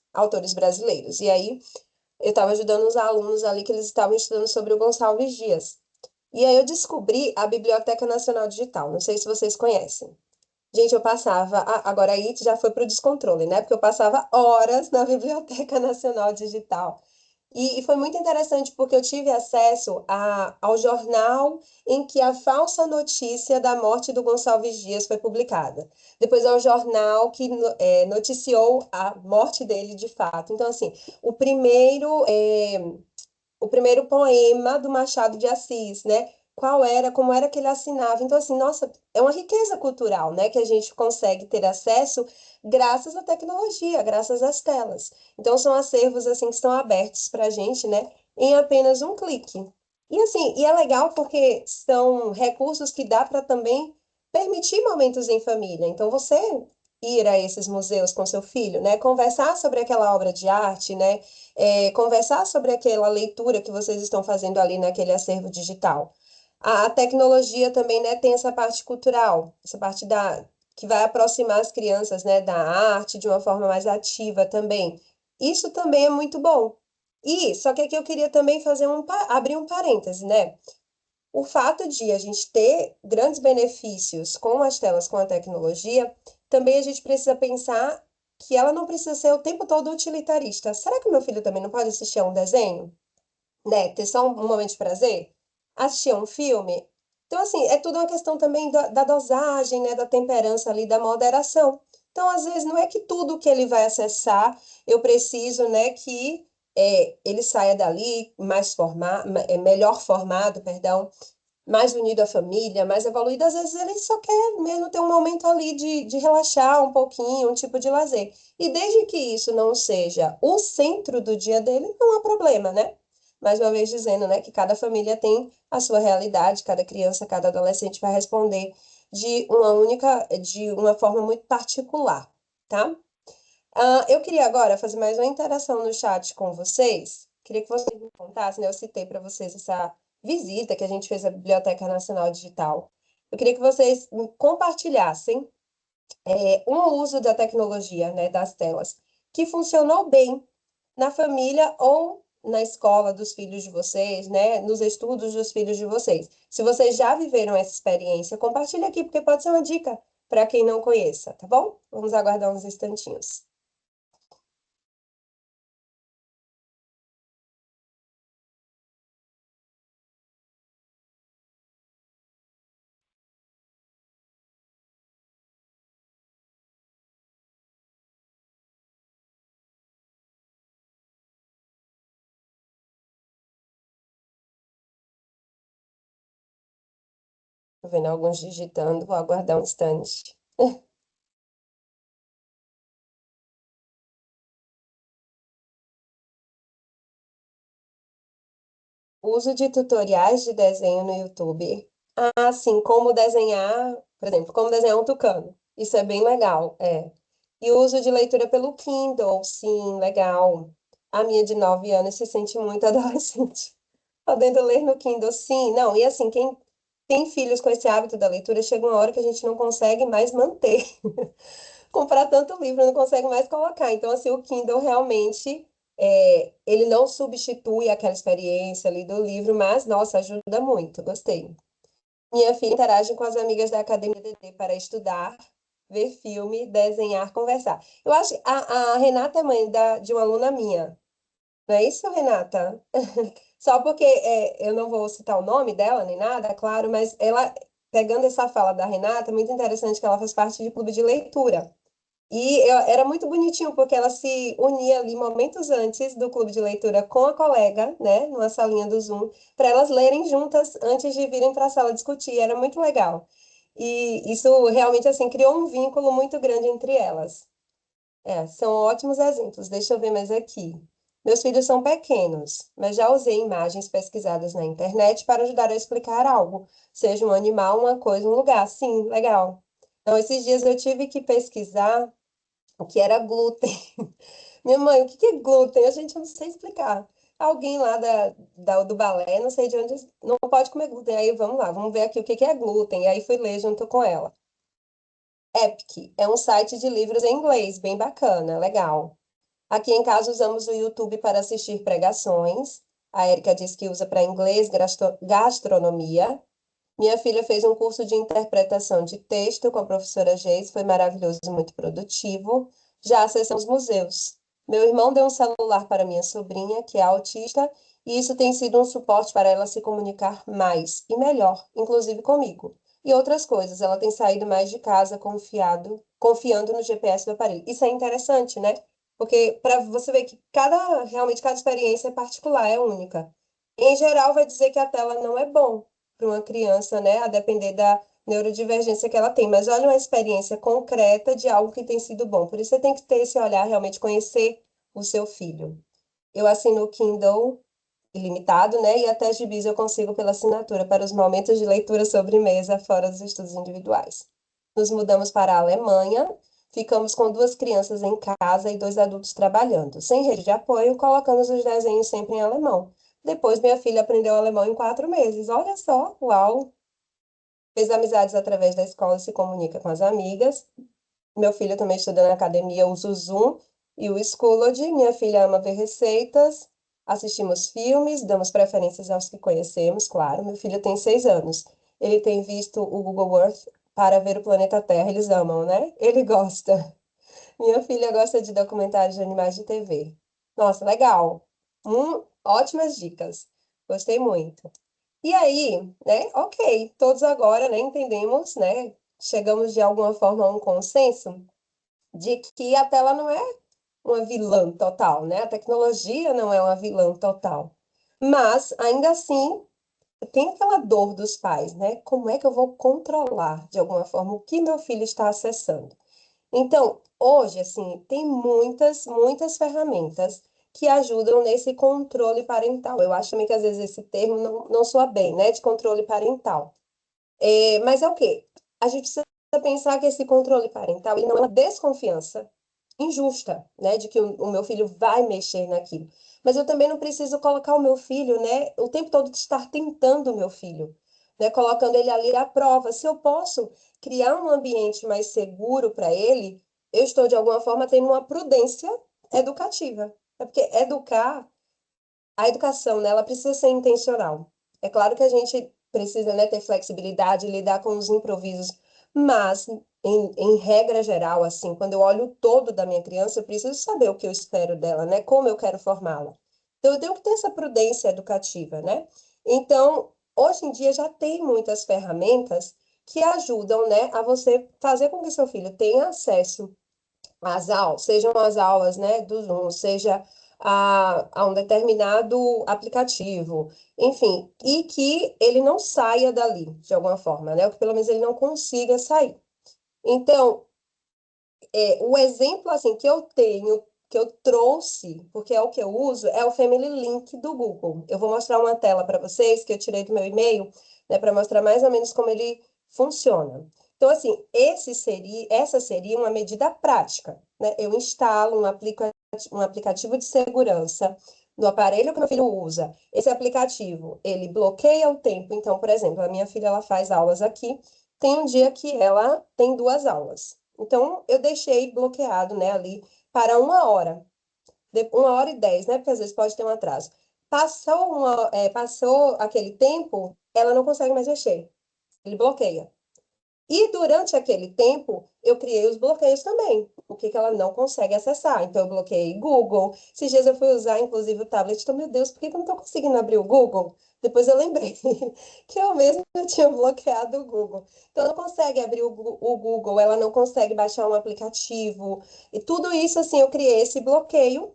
brasileiros. E aí eu estava ajudando os alunos ali que eles estavam estudando sobre o Gonçalves Dias. E aí eu descobri a Biblioteca Nacional Digital. Não sei se vocês conhecem. Gente, eu passava, agora aí já foi para o descontrole, né? Porque eu passava horas na Biblioteca Nacional Digital. E foi muito interessante porque eu tive acesso ao jornal em que a falsa notícia da morte do Gonçalves Dias foi publicada. Depois ao jornal que noticiou a morte dele de fato. Então, assim, o primeiro poema do Machado de Assis, né? como era que ele assinava. Então, assim, nossa, é uma riqueza cultural, né, que a gente consegue ter acesso graças à tecnologia, graças às telas. Então, são acervos, assim, que estão abertos para a gente, né, em apenas um clique. E, assim, e é legal porque são recursos que dá para também permitir momentos em família. Então, você ir a esses museus com seu filho, né, conversar sobre aquela obra de arte, né, conversar sobre aquela leitura que vocês estão fazendo ali naquele acervo digital. A tecnologia também, né, tem essa parte cultural, essa parte que vai aproximar as crianças, né, da arte de uma forma mais ativa também. Isso também é muito bom. E, só que aqui eu queria também abrir um parêntese, né? O fato de a gente ter grandes benefícios com as telas, com a tecnologia, também a gente precisa pensar que ela não precisa ser o tempo todo utilitarista. Será que o meu filho também não pode assistir a um desenho? Né? Ter só um momento de prazer? Assistir a um filme? Então, assim, é tudo uma questão também da dosagem, né? Da temperança ali, da moderação. Então, às vezes, não é que tudo que ele vai acessar, eu preciso, né, que ele saia dali melhor formado, perdão, mais unido à família, mais evoluído. Às vezes, ele só quer mesmo ter um momento ali de relaxar um pouquinho, um tipo de lazer. E desde que isso não seja o centro do dia dele, não há problema, né? Mais uma vez dizendo, né, que cada família tem a sua realidade, cada criança, cada adolescente vai responder de uma forma muito particular, tá? Eu queria agora fazer mais uma interação no chat com vocês. Queria que vocês me contassem, né? Eu citei para vocês essa visita que a gente fez à Biblioteca Nacional Digital. Eu queria que vocês me compartilhassem um uso da tecnologia, né, das telas, que funcionou bem na família ou na escola dos filhos de vocês, né, nos estudos dos filhos de vocês. Se vocês já viveram essa experiência, compartilhe aqui, porque pode ser uma dica para quem não conheça, tá bom? Vamos aguardar uns instantinhos. Tô vendo alguns digitando, vou aguardar um instante. Uso de tutoriais de desenho no YouTube. Assim, como desenhar, por exemplo, como desenhar um tucano. Isso é bem legal, é. E o uso de leitura pelo Kindle, sim, legal. A minha de 9 anos se sente muito adolescente. Podendo ler no Kindle, sim. Não, e assim, quem tem filhos com esse hábito da leitura, chega uma hora que a gente não consegue mais manter. Comprar tanto livro, não consegue mais colocar. Então, assim, o Kindle realmente, ele não substitui aquela experiência ali do livro, mas, nossa, ajuda muito, gostei. Minha filha interage com as amigas da Academia DD para estudar, ver filme, desenhar, conversar. Eu acho que a Renata é mãe de uma aluna minha. Não é isso, Renata? Só porque eu não vou citar o nome dela nem nada, claro, mas ela, pegando essa fala da Renata, é muito interessante que ela faz parte de clube de leitura. E era muito bonitinho, porque ela se unia ali momentos antes do clube de leitura com a colega, né, numa salinha do Zoom, para elas lerem juntas antes de virem para a sala discutir. Era muito legal. E isso realmente, assim, criou um vínculo muito grande entre elas. São ótimos exemplos. Deixa eu ver mais aqui. Meus filhos são pequenos, mas já usei imagens pesquisadas na internet para ajudar a explicar algo, seja um animal, uma coisa, um lugar. Sim, legal. Então, esses dias eu tive que pesquisar o que era glúten. Minha mãe, o que que é glúten? A gente não sei explicar. Alguém lá do balé, não sei de onde, não pode comer glúten. Aí vamos lá, vamos ver aqui o que que é glúten. E aí fui ler junto com ela. Epic é um site de livros em inglês, bem bacana, legal. Aqui em casa usamos o YouTube para assistir pregações. A Erika diz que usa para inglês, gastronomia. Minha filha fez um curso de interpretação de texto com a professora Geis, foi maravilhoso e muito produtivo. Já acessamos museus. Meu irmão deu um celular para minha sobrinha, que é autista, e isso tem sido um suporte para ela se comunicar mais e melhor, inclusive comigo. E outras coisas, ela tem saído mais de casa confiando no GPS do aparelho. Isso é interessante, né? Porque para você ver que realmente cada experiência é particular, é única. Em geral, vai dizer que a tela não é bom, para uma criança, né, a depender da neurodivergência que ela tem. Mas olha uma experiência concreta de algo que tem sido bom. Por isso você tem que ter esse olhar, realmente conhecer o seu filho. Eu assino o Kindle ilimitado, né, e até gibis eu consigo pela assinatura para os momentos de leitura sobremesa fora dos estudos individuais. Nos mudamos para a Alemanha, ficamos com 2 crianças em casa e 2 adultos trabalhando. Sem rede de apoio, colocamos os desenhos sempre em alemão. Depois, minha filha aprendeu alemão em 4 meses. Olha só, uau! Fez amizades através da escola e se comunica com as amigas. Meu filho também estuda na academia, usa o Zoom e o Schoology. Minha filha ama ver receitas. Assistimos filmes, damos preferências aos que conhecemos, claro. Meu filho tem 6 anos. Ele tem visto o Google Earth para ver o planeta Terra. Eles amam, né? Ele gosta. Minha filha gosta de documentários de animais de TV. Nossa, legal. Ótimas dicas. Gostei muito. E aí, né? Ok, todos agora, né, entendemos, né? Chegamos de alguma forma a um consenso de que a tela não é uma vilã total, né? A tecnologia não é uma vilã total. Mas, ainda assim, tem aquela dor dos pais, né? Como é que eu vou controlar, de alguma forma, o que meu filho está acessando? Então, hoje, assim, tem muitas ferramentas que ajudam nesse controle parental. Eu acho também que às vezes esse termo não soa bem, né? De controle parental. Mas é o quê? A gente precisa pensar que esse controle parental ele não é uma desconfiança injusta, né? De que o meu filho vai mexer naquilo. Mas eu também não preciso colocar o meu filho, né? O tempo todo de estar tentando o meu filho, né? Colocando ele ali à prova. Se eu posso criar um ambiente mais seguro para ele, eu estou, de alguma forma, tendo uma prudência educativa. É porque a educação, né, ela precisa ser intencional. É claro que a gente precisa, né, ter flexibilidade, lidar com os improvisos, mas, em regra geral, assim, quando eu olho o todo da minha criança, eu preciso saber o que eu espero dela, né, como eu quero formá-la. Então, eu tenho que ter essa prudência educativa, né? Então, hoje em dia já tem muitas ferramentas que ajudam, né, a você fazer com que seu filho tenha acesso às aulas, sejam as aulas, né, do Zoom, seja a um determinado aplicativo, enfim, e que ele não saia dali, de alguma forma, né, ou que pelo menos ele não consiga sair. Então, o exemplo, assim, que eu tenho, que eu trouxe, porque é o que eu uso, é o Family Link do Google. Eu vou mostrar uma tela para vocês, que eu tirei do meu e-mail, né, para mostrar mais ou menos como ele funciona. Então, assim, essa seria uma medida prática, né? Eu instalo um aplicativo de segurança no aparelho que meu filho usa. Esse aplicativo, ele bloqueia o tempo. Então, por exemplo, a minha filha, ela faz aulas aqui. Tem um dia que ela tem 2 aulas. Então, eu deixei bloqueado, né, ali para 1 hora. 1 hora e 10, né? Porque às vezes pode ter um atraso. Passou aquele tempo, ela não consegue mais mexer. Ele bloqueia. E durante aquele tempo, eu criei os bloqueios também. O que que ela não consegue acessar. Então, eu bloqueei Google. Esses dias eu fui usar, inclusive, o tablet. Então, meu Deus, por que que eu não estou conseguindo abrir o Google? Depois eu lembrei que eu mesma tinha bloqueado o Google. Então, ela não consegue abrir o Google, ela não consegue baixar um aplicativo. E tudo isso, assim, eu criei esse bloqueio.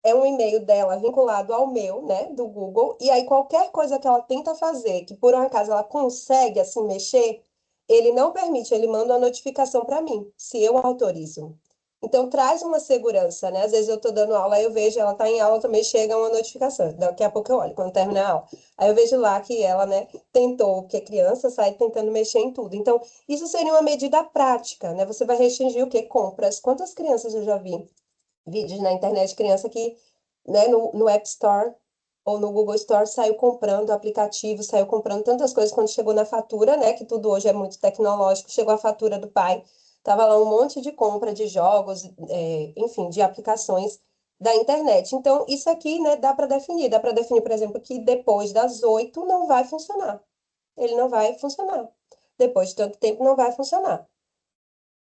É um e-mail dela vinculado ao meu, né, do Google. E aí, qualquer coisa que ela tenta fazer, que por um acaso ela consegue, assim, mexer, ele não permite, ele manda uma notificação para mim, se eu autorizo. Então, traz uma segurança, né? Às vezes eu estou dando aula, aí eu vejo, ela está em aula, também chega uma notificação. Daqui a pouco eu olho, quando terminar a aula. Aí eu vejo lá que ela, né, tentou, porque criança sai tentando mexer em tudo. Então, isso seria uma medida prática, né? Você vai restringir o quê? Compras. Quantas crianças eu já vi? Vídeos na internet de criança que, né, no App Store ou no Google Store saiu comprando aplicativo, saiu comprando tantas coisas quando chegou na fatura, né, que tudo hoje é muito tecnológico, chegou a fatura do pai, tava lá um monte de compra de jogos, enfim, de aplicações da internet. Então, isso aqui, né, dá para definir, por exemplo, que depois das 8 não vai funcionar. Ele não vai funcionar. Depois de tanto tempo não vai funcionar.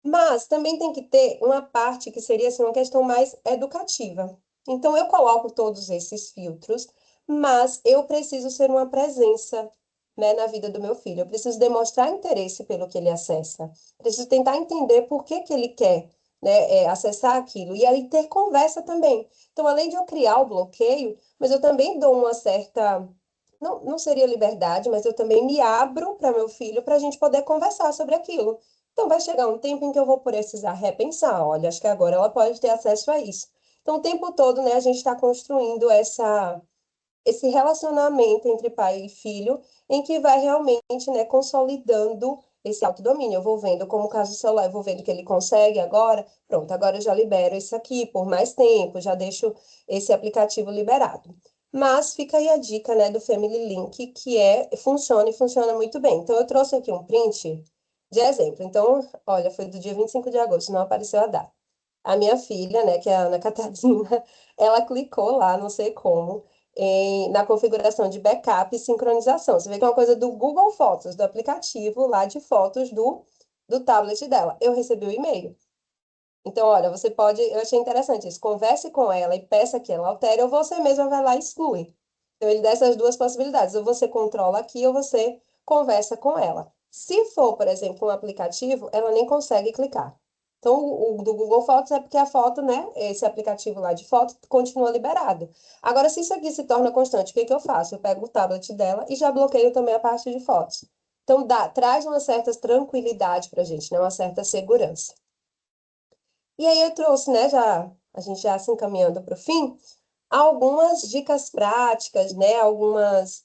Mas também tem que ter uma parte que seria assim, uma questão mais educativa. Então, eu coloco todos esses filtros, mas eu preciso ser uma presença, né, na vida do meu filho. Eu preciso demonstrar interesse pelo que ele acessa. Preciso tentar entender por que que ele quer, né, acessar aquilo. E aí ter conversa também. Então, além de eu criar o bloqueio, mas eu também dou uma certa não seria liberdade, mas eu também me abro para meu filho para a gente poder conversar sobre aquilo. Então, vai chegar um tempo em que eu vou precisar repensar. Olha, acho que agora ela pode ter acesso a isso. Então, o tempo todo, né, a gente está construindo esse relacionamento entre pai e filho, em que vai realmente, né, consolidando esse autodomínio. Eu vou vendo, como o caso do celular, eu vou vendo que ele consegue agora, pronto, agora eu já libero isso aqui por mais tempo, já deixo esse aplicativo liberado. Mas fica aí a dica, né, do Family Link, que funciona e funciona muito bem. Então, eu trouxe aqui um print de exemplo. Então, olha, foi do dia 25 de agosto, não apareceu a data. A minha filha, né, que é a Ana Catarina, ela clicou lá, não sei como, na configuração de backup e sincronização. Você vê que é uma coisa do Google Fotos, do aplicativo lá de fotos do tablet dela. Eu recebi o e-mail. Então, olha, você pode, eu achei interessante isso, converse com ela e peça que ela altere, ou você mesma vai lá e exclui. Então, ele dá essas duas possibilidades, ou você controla aqui, ou você conversa com ela. Se for, por exemplo, um aplicativo, ela nem consegue clicar. Então, o do Google Fotos é porque a foto, né, esse aplicativo lá de foto continua liberado. Agora, se isso aqui se torna constante, o que que eu faço? Eu pego o tablet dela e já bloqueio também a parte de fotos. Então, traz uma certa tranquilidade para a gente, né, uma certa segurança. E aí eu trouxe, né, a gente já se encaminhando para o fim, algumas dicas práticas, né, algumas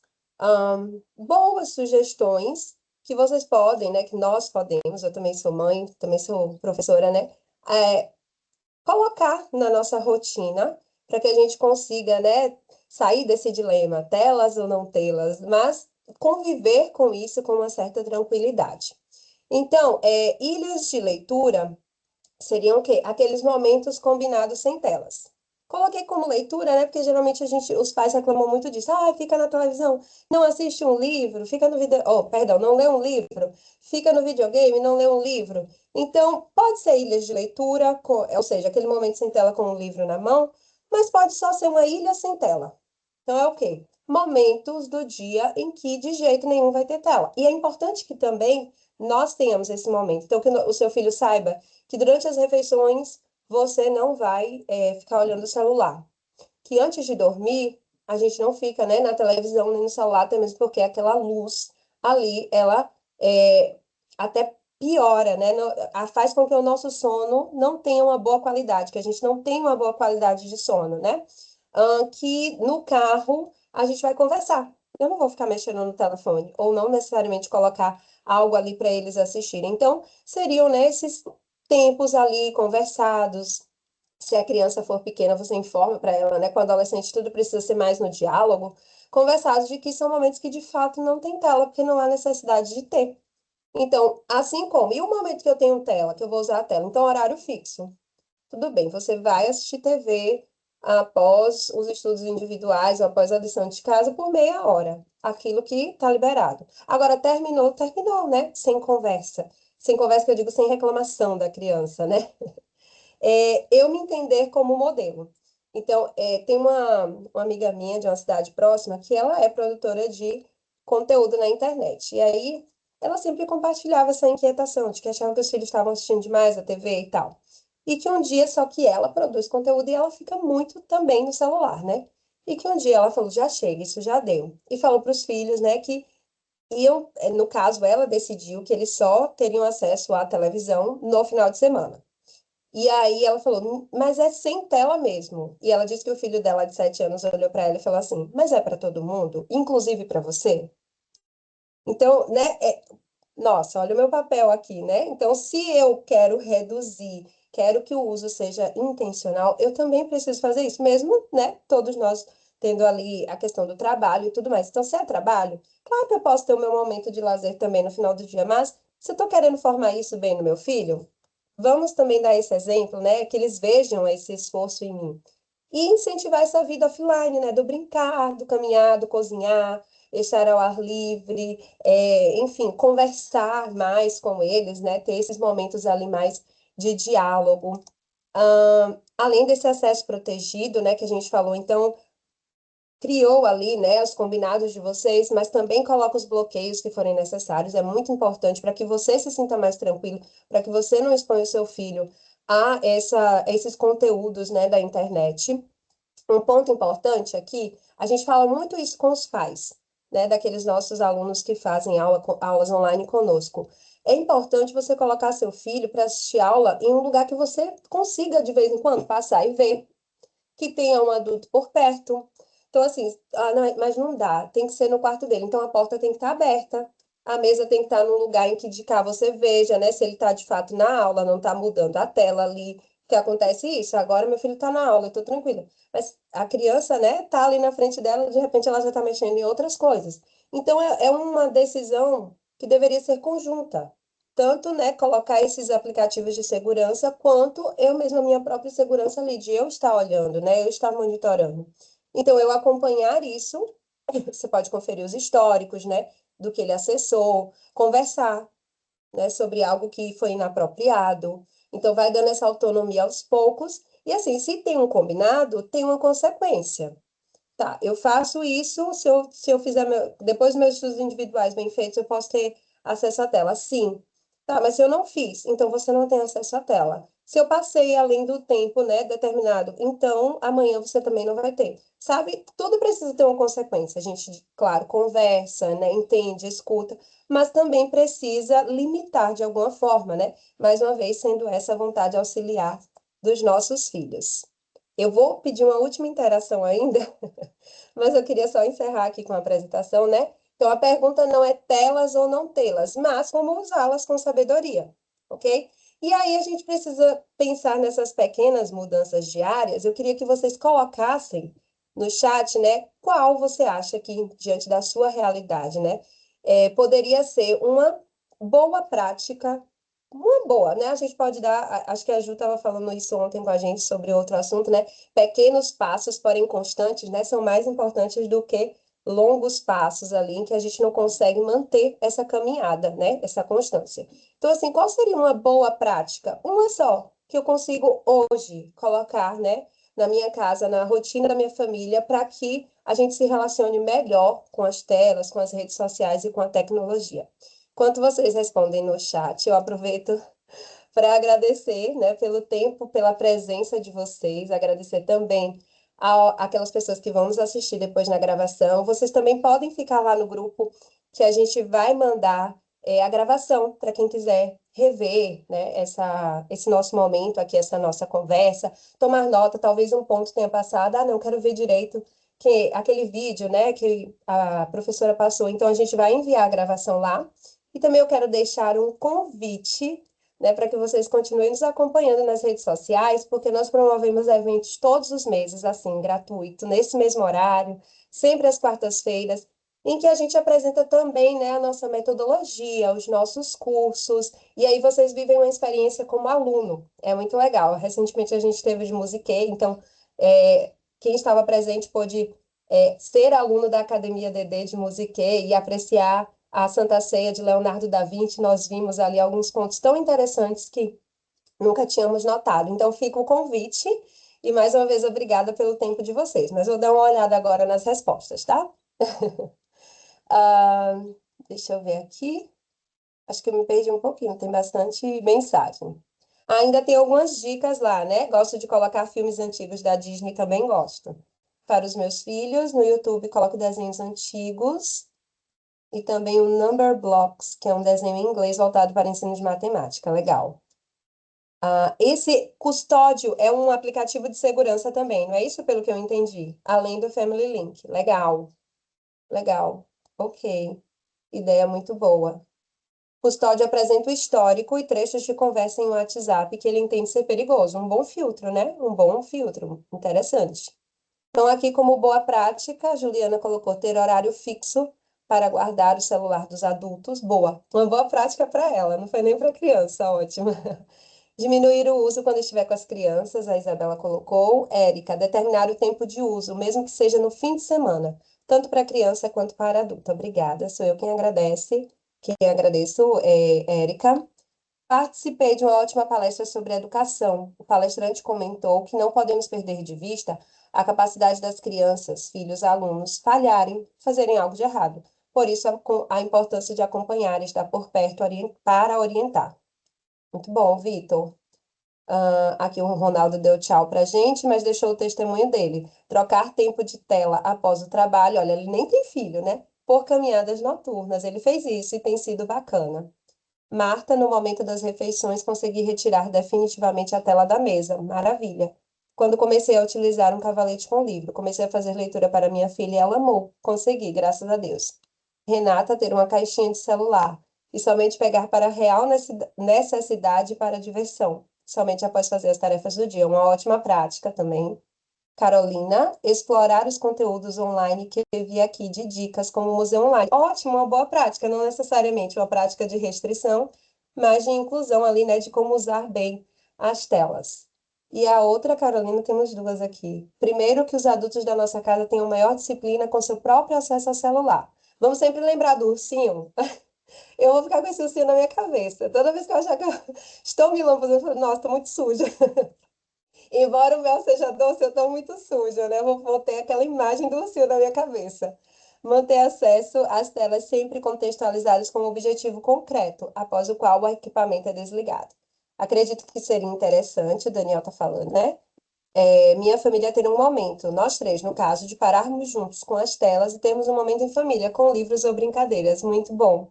boas sugestões que vocês podem, né, que nós podemos, eu também sou mãe, também sou professora, né, colocar na nossa rotina para que a gente consiga, né, sair desse dilema, tê-las ou não tê-las, mas conviver com isso com uma certa tranquilidade. Então, ilhas de leitura seriam o quê? Aqueles momentos combinados sem telas. Coloquei como leitura, né? Porque geralmente os pais reclamam muito disso. Ah, fica na televisão, não assiste um livro, fica no vídeo. Oh, perdão, não lê um livro, fica no videogame, não lê um livro. Então, pode ser ilhas de leitura, ou seja, aquele momento sem tela com um livro na mão, mas pode só ser uma ilha sem tela. Então, é o quê? Momentos do dia em que de jeito nenhum vai ter tela. E é importante que também nós tenhamos esse momento. Então, que o seu filho saiba que durante as refeições você não vai ficar olhando o celular. Que antes de dormir, a gente não fica, né, na televisão nem no celular, até mesmo porque aquela luz ali, ela até piora, né? Faz com que o nosso sono não tenha uma boa qualidade, que a gente não tenha uma boa qualidade de sono, né? Que no carro a gente vai conversar. Eu não vou ficar mexendo no telefone, ou não necessariamente colocar algo ali para eles assistirem. Então, seriam, né, esses tempos ali conversados. Se a criança for pequena, você informa para ela, né? Com o adolescente, tudo precisa ser mais no diálogo. Conversados de que são momentos que de fato não tem tela, porque não há necessidade de ter. Então, assim como, e o momento que eu tenho tela, que eu vou usar a tela? Então, horário fixo. Tudo bem, você vai assistir TV após os estudos individuais, após a lição de casa, por meia hora. Aquilo que está liberado. Agora, terminou, terminou, né? Sem conversa. Sem conversa, que eu digo, sem reclamação da criança, né? Eu me entender como modelo. Então, tem uma amiga minha de uma cidade próxima que ela é produtora de conteúdo na internet. E aí, ela sempre compartilhava essa inquietação de que achava que os filhos estavam assistindo demais a TV e tal. E que um dia, só que ela produz conteúdo e ela fica muito também no celular, né? E que um dia ela falou, já chega, isso já deu. E falou para os filhos, né, que iam, no caso, ela decidiu que eles só teriam acesso à televisão no final de semana. E aí ela falou, mas é sem tela mesmo. E ela disse que o filho dela, de 7 anos, olhou para ela e falou assim, mas é para todo mundo, inclusive para você? Então, né, nossa, olha o meu papel aqui, né? Então, se eu quero reduzir, quero que o uso seja intencional, eu também preciso fazer isso, mesmo, né? Todos nós tendo ali a questão do trabalho e tudo mais. Então, se é trabalho, claro que eu posso ter o meu momento de lazer também no final do dia, mas se eu estou querendo formar isso bem no meu filho, vamos também dar esse exemplo, né? Que eles vejam esse esforço em mim. E incentivar essa vida offline, né? Do brincar, do caminhar, do cozinhar, estar ao ar livre, enfim, conversar mais com eles, né? Ter esses momentos ali mais de diálogo. Além desse acesso protegido, né? Que a gente falou, então, criou ali, né, os combinados de vocês, mas também coloca os bloqueios que forem necessários. É muito importante para que você se sinta mais tranquilo, para que você não exponha o seu filho a esses conteúdos, né, da internet. Um ponto importante aqui, a gente fala muito isso com os pais. né, daqueles nossos alunos que fazem aulas online conosco. É importante você colocar seu filho para assistir aula em um lugar que você consiga, de vez em quando, passar e ver, que tenha um adulto por perto. Então, assim, não, mas não dá, tem que ser no quarto dele. Então, a porta tem que estar aberta, a mesa tem que estar num lugar em que de cá você veja, né, se ele está de fato na aula, não está mudando a tela ali, que acontece isso. Agora, meu filho está na aula, eu estou tranquila. Mas a criança, né, tá ali na frente dela, de repente ela já está mexendo em outras coisas. Então, é uma decisão que deveria ser conjunta. Tanto, né, colocar esses aplicativos de segurança, quanto eu mesma, minha própria segurança ali, de eu estar olhando, né, eu estar monitorando. Então, eu acompanhar isso, você pode conferir os históricos, né, do que ele acessou, conversar, né, sobre algo que foi inapropriado. Então, vai dando essa autonomia aos poucos. E assim, se tem um combinado, tem uma consequência. Tá, eu faço isso, se eu fizer depois dos meus estudos individuais bem feitos, eu posso ter acesso à tela. Sim. Tá, mas se eu não fiz, então você não tem acesso à tela. Se eu passei além do tempo, né, determinado, então amanhã você também não vai ter. Sabe? Tudo precisa ter uma consequência. A gente, claro, conversa, né, entende, escuta, mas também precisa limitar de alguma forma, né? Mais uma vez, sendo essa a vontade auxiliar dos nossos filhos. Eu vou pedir uma última interação ainda, mas eu queria só encerrar aqui com a apresentação, né? Então, a pergunta não é tê-las ou não tê-las, mas como usá-las com sabedoria, ok? E aí a gente precisa pensar nessas pequenas mudanças diárias. Eu queria que vocês colocassem no chat, né? Qual você acha que, diante da sua realidade, né? Poderia ser uma boa prática, uma boa, né? A gente pode dar, acho que a Ju estava falando isso ontem com a gente sobre outro assunto, né? Pequenos passos, porém constantes, né, são mais importantes do que longos passos ali em que a gente não consegue manter essa caminhada, né, essa constância. Então, assim, qual seria uma boa prática? Uma só, que eu consigo hoje colocar, né, na minha casa, na rotina da minha família, para que a gente se relacione melhor com as telas, com as redes sociais e com a tecnologia. Enquanto vocês respondem no chat, eu aproveito para agradecer, né, pelo tempo, pela presença de vocês, agradecer também aquelas pessoas que vão nos assistir depois na gravação. Vocês também podem ficar lá no grupo que a gente vai mandar a gravação para quem quiser rever, né, esse nosso momento aqui, essa nossa conversa, tomar nota, talvez um ponto tenha passado, não, quero ver direito que aquele vídeo, né, que a professora passou. Então, a gente vai enviar a gravação lá. E também eu quero deixar um convite, né, para que vocês continuem nos acompanhando nas redes sociais, porque nós promovemos eventos todos os meses, assim, gratuito, nesse mesmo horário, sempre às quartas-feiras, em que a gente apresenta também, né, a nossa metodologia, os nossos cursos, e aí vocês vivem uma experiência como aluno. É muito legal. Recentemente a gente teve de Musiquei, então quem estava presente pôde ser aluno da Academia DD de Musiquei e apreciar a Santa Ceia de Leonardo da Vinci. Nós vimos ali alguns pontos tão interessantes que nunca tínhamos notado. Então, fica o convite e, mais uma vez, obrigada pelo tempo de vocês. Mas vou dar uma olhada agora nas respostas, tá? Ah, deixa eu ver aqui. Acho que eu me perdi um pouquinho, tem bastante mensagem. Ainda tem algumas dicas lá, né? Gosto de colocar filmes antigos da Disney, também gosto. Para os meus filhos, no YouTube coloco desenhos antigos e também o Number Blocks, que é um desenho em inglês voltado para ensino de matemática. Legal. Esse Custódio é um aplicativo de segurança também, não é isso pelo que eu entendi? Além do Family Link. Legal, legal. Ok. Ideia muito boa. Custódio apresenta o histórico e trechos de conversa em WhatsApp que ele entende ser perigoso. Um bom filtro, né? Um bom filtro. Interessante. Então, aqui, como boa prática, a Juliana colocou ter horário fixo para guardar o celular dos adultos. Boa. Uma boa prática para ela, não foi nem para criança. Ótimo. Diminuir o uso quando estiver com as crianças, a Isabela colocou. Érica, determinar o tempo de uso, mesmo que seja no fim de semana, tanto para criança quanto para adulto. Obrigada, sou eu quem agradece. Quem agradeço Érica. Participei de uma ótima palestra sobre educação. O palestrante comentou que não podemos perder de vista a capacidade das crianças, filhos, alunos, falharem, fazerem algo de errado. Por isso, a importância de acompanhar e estar por perto para orientar. Muito bom, Vitor. Aqui o Ronaldo deu tchau pra gente, mas deixou o testemunho dele. Trocar tempo de tela após o trabalho. Olha, ele nem tem filho, né? por caminhadas noturnas. Ele fez isso e tem sido bacana. Marta, no momento das refeições, consegui retirar definitivamente a tela da mesa. Maravilha. Quando comecei a utilizar um cavalete com livro, comecei a fazer leitura para minha filha e ela amou. Consegui, graças a Deus. Renata, ter uma caixinha de celular e somente pegar para real necessidade para diversão, somente após fazer as tarefas do dia. Uma ótima prática também. Carolina, explorar os conteúdos online que eu vi aqui de dicas como o Museu Online. Ótimo, uma boa prática, não necessariamente uma prática de restrição, mas de inclusão ali, né, de como usar bem as telas. E a outra, Carolina, temos duas aqui. Primeiro, que os adultos da nossa casa tenham maior disciplina com seu próprio acesso ao celular. Vamos sempre lembrar do ursinho. Eu vou ficar com esse ursinho na minha cabeça. Toda vez que eu achar que eu estou me lambuzando, eu falo, nossa, tô muito suja. Embora o mel seja doce, eu estou muito suja, né? Vou ter aquela imagem do ursinho na minha cabeça. Manter acesso às telas sempre contextualizadas com um objetivo concreto, após o qual o equipamento é desligado. Acredito que seria interessante, o Daniel está falando, né? Minha família ter um momento, nós três, no caso, de pararmos juntos com as telas e termos um momento em família, com livros ou brincadeiras. Muito bom.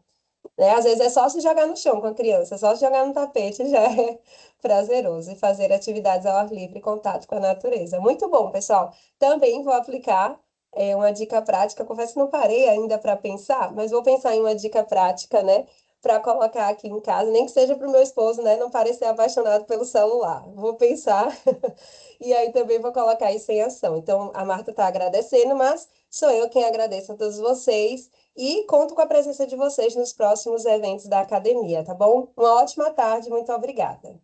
Né? Às vezes é só se jogar no chão com a criança, só se jogar no tapete já é prazeroso. E fazer atividades ao ar livre, contato com a natureza. Muito bom, pessoal. Também vou aplicar uma dica prática. Confesso que não parei ainda para pensar, mas vou pensar em uma dica prática, né? Para colocar aqui em casa, nem que seja para o meu esposo, né? Não parecer apaixonado pelo celular. Vou pensar e aí também vou colocar isso em ação. Então, a Marta está agradecendo, mas sou eu quem agradeço a todos vocês. E conto com a presença de vocês nos próximos eventos da academia, tá bom? Uma ótima tarde, muito obrigada.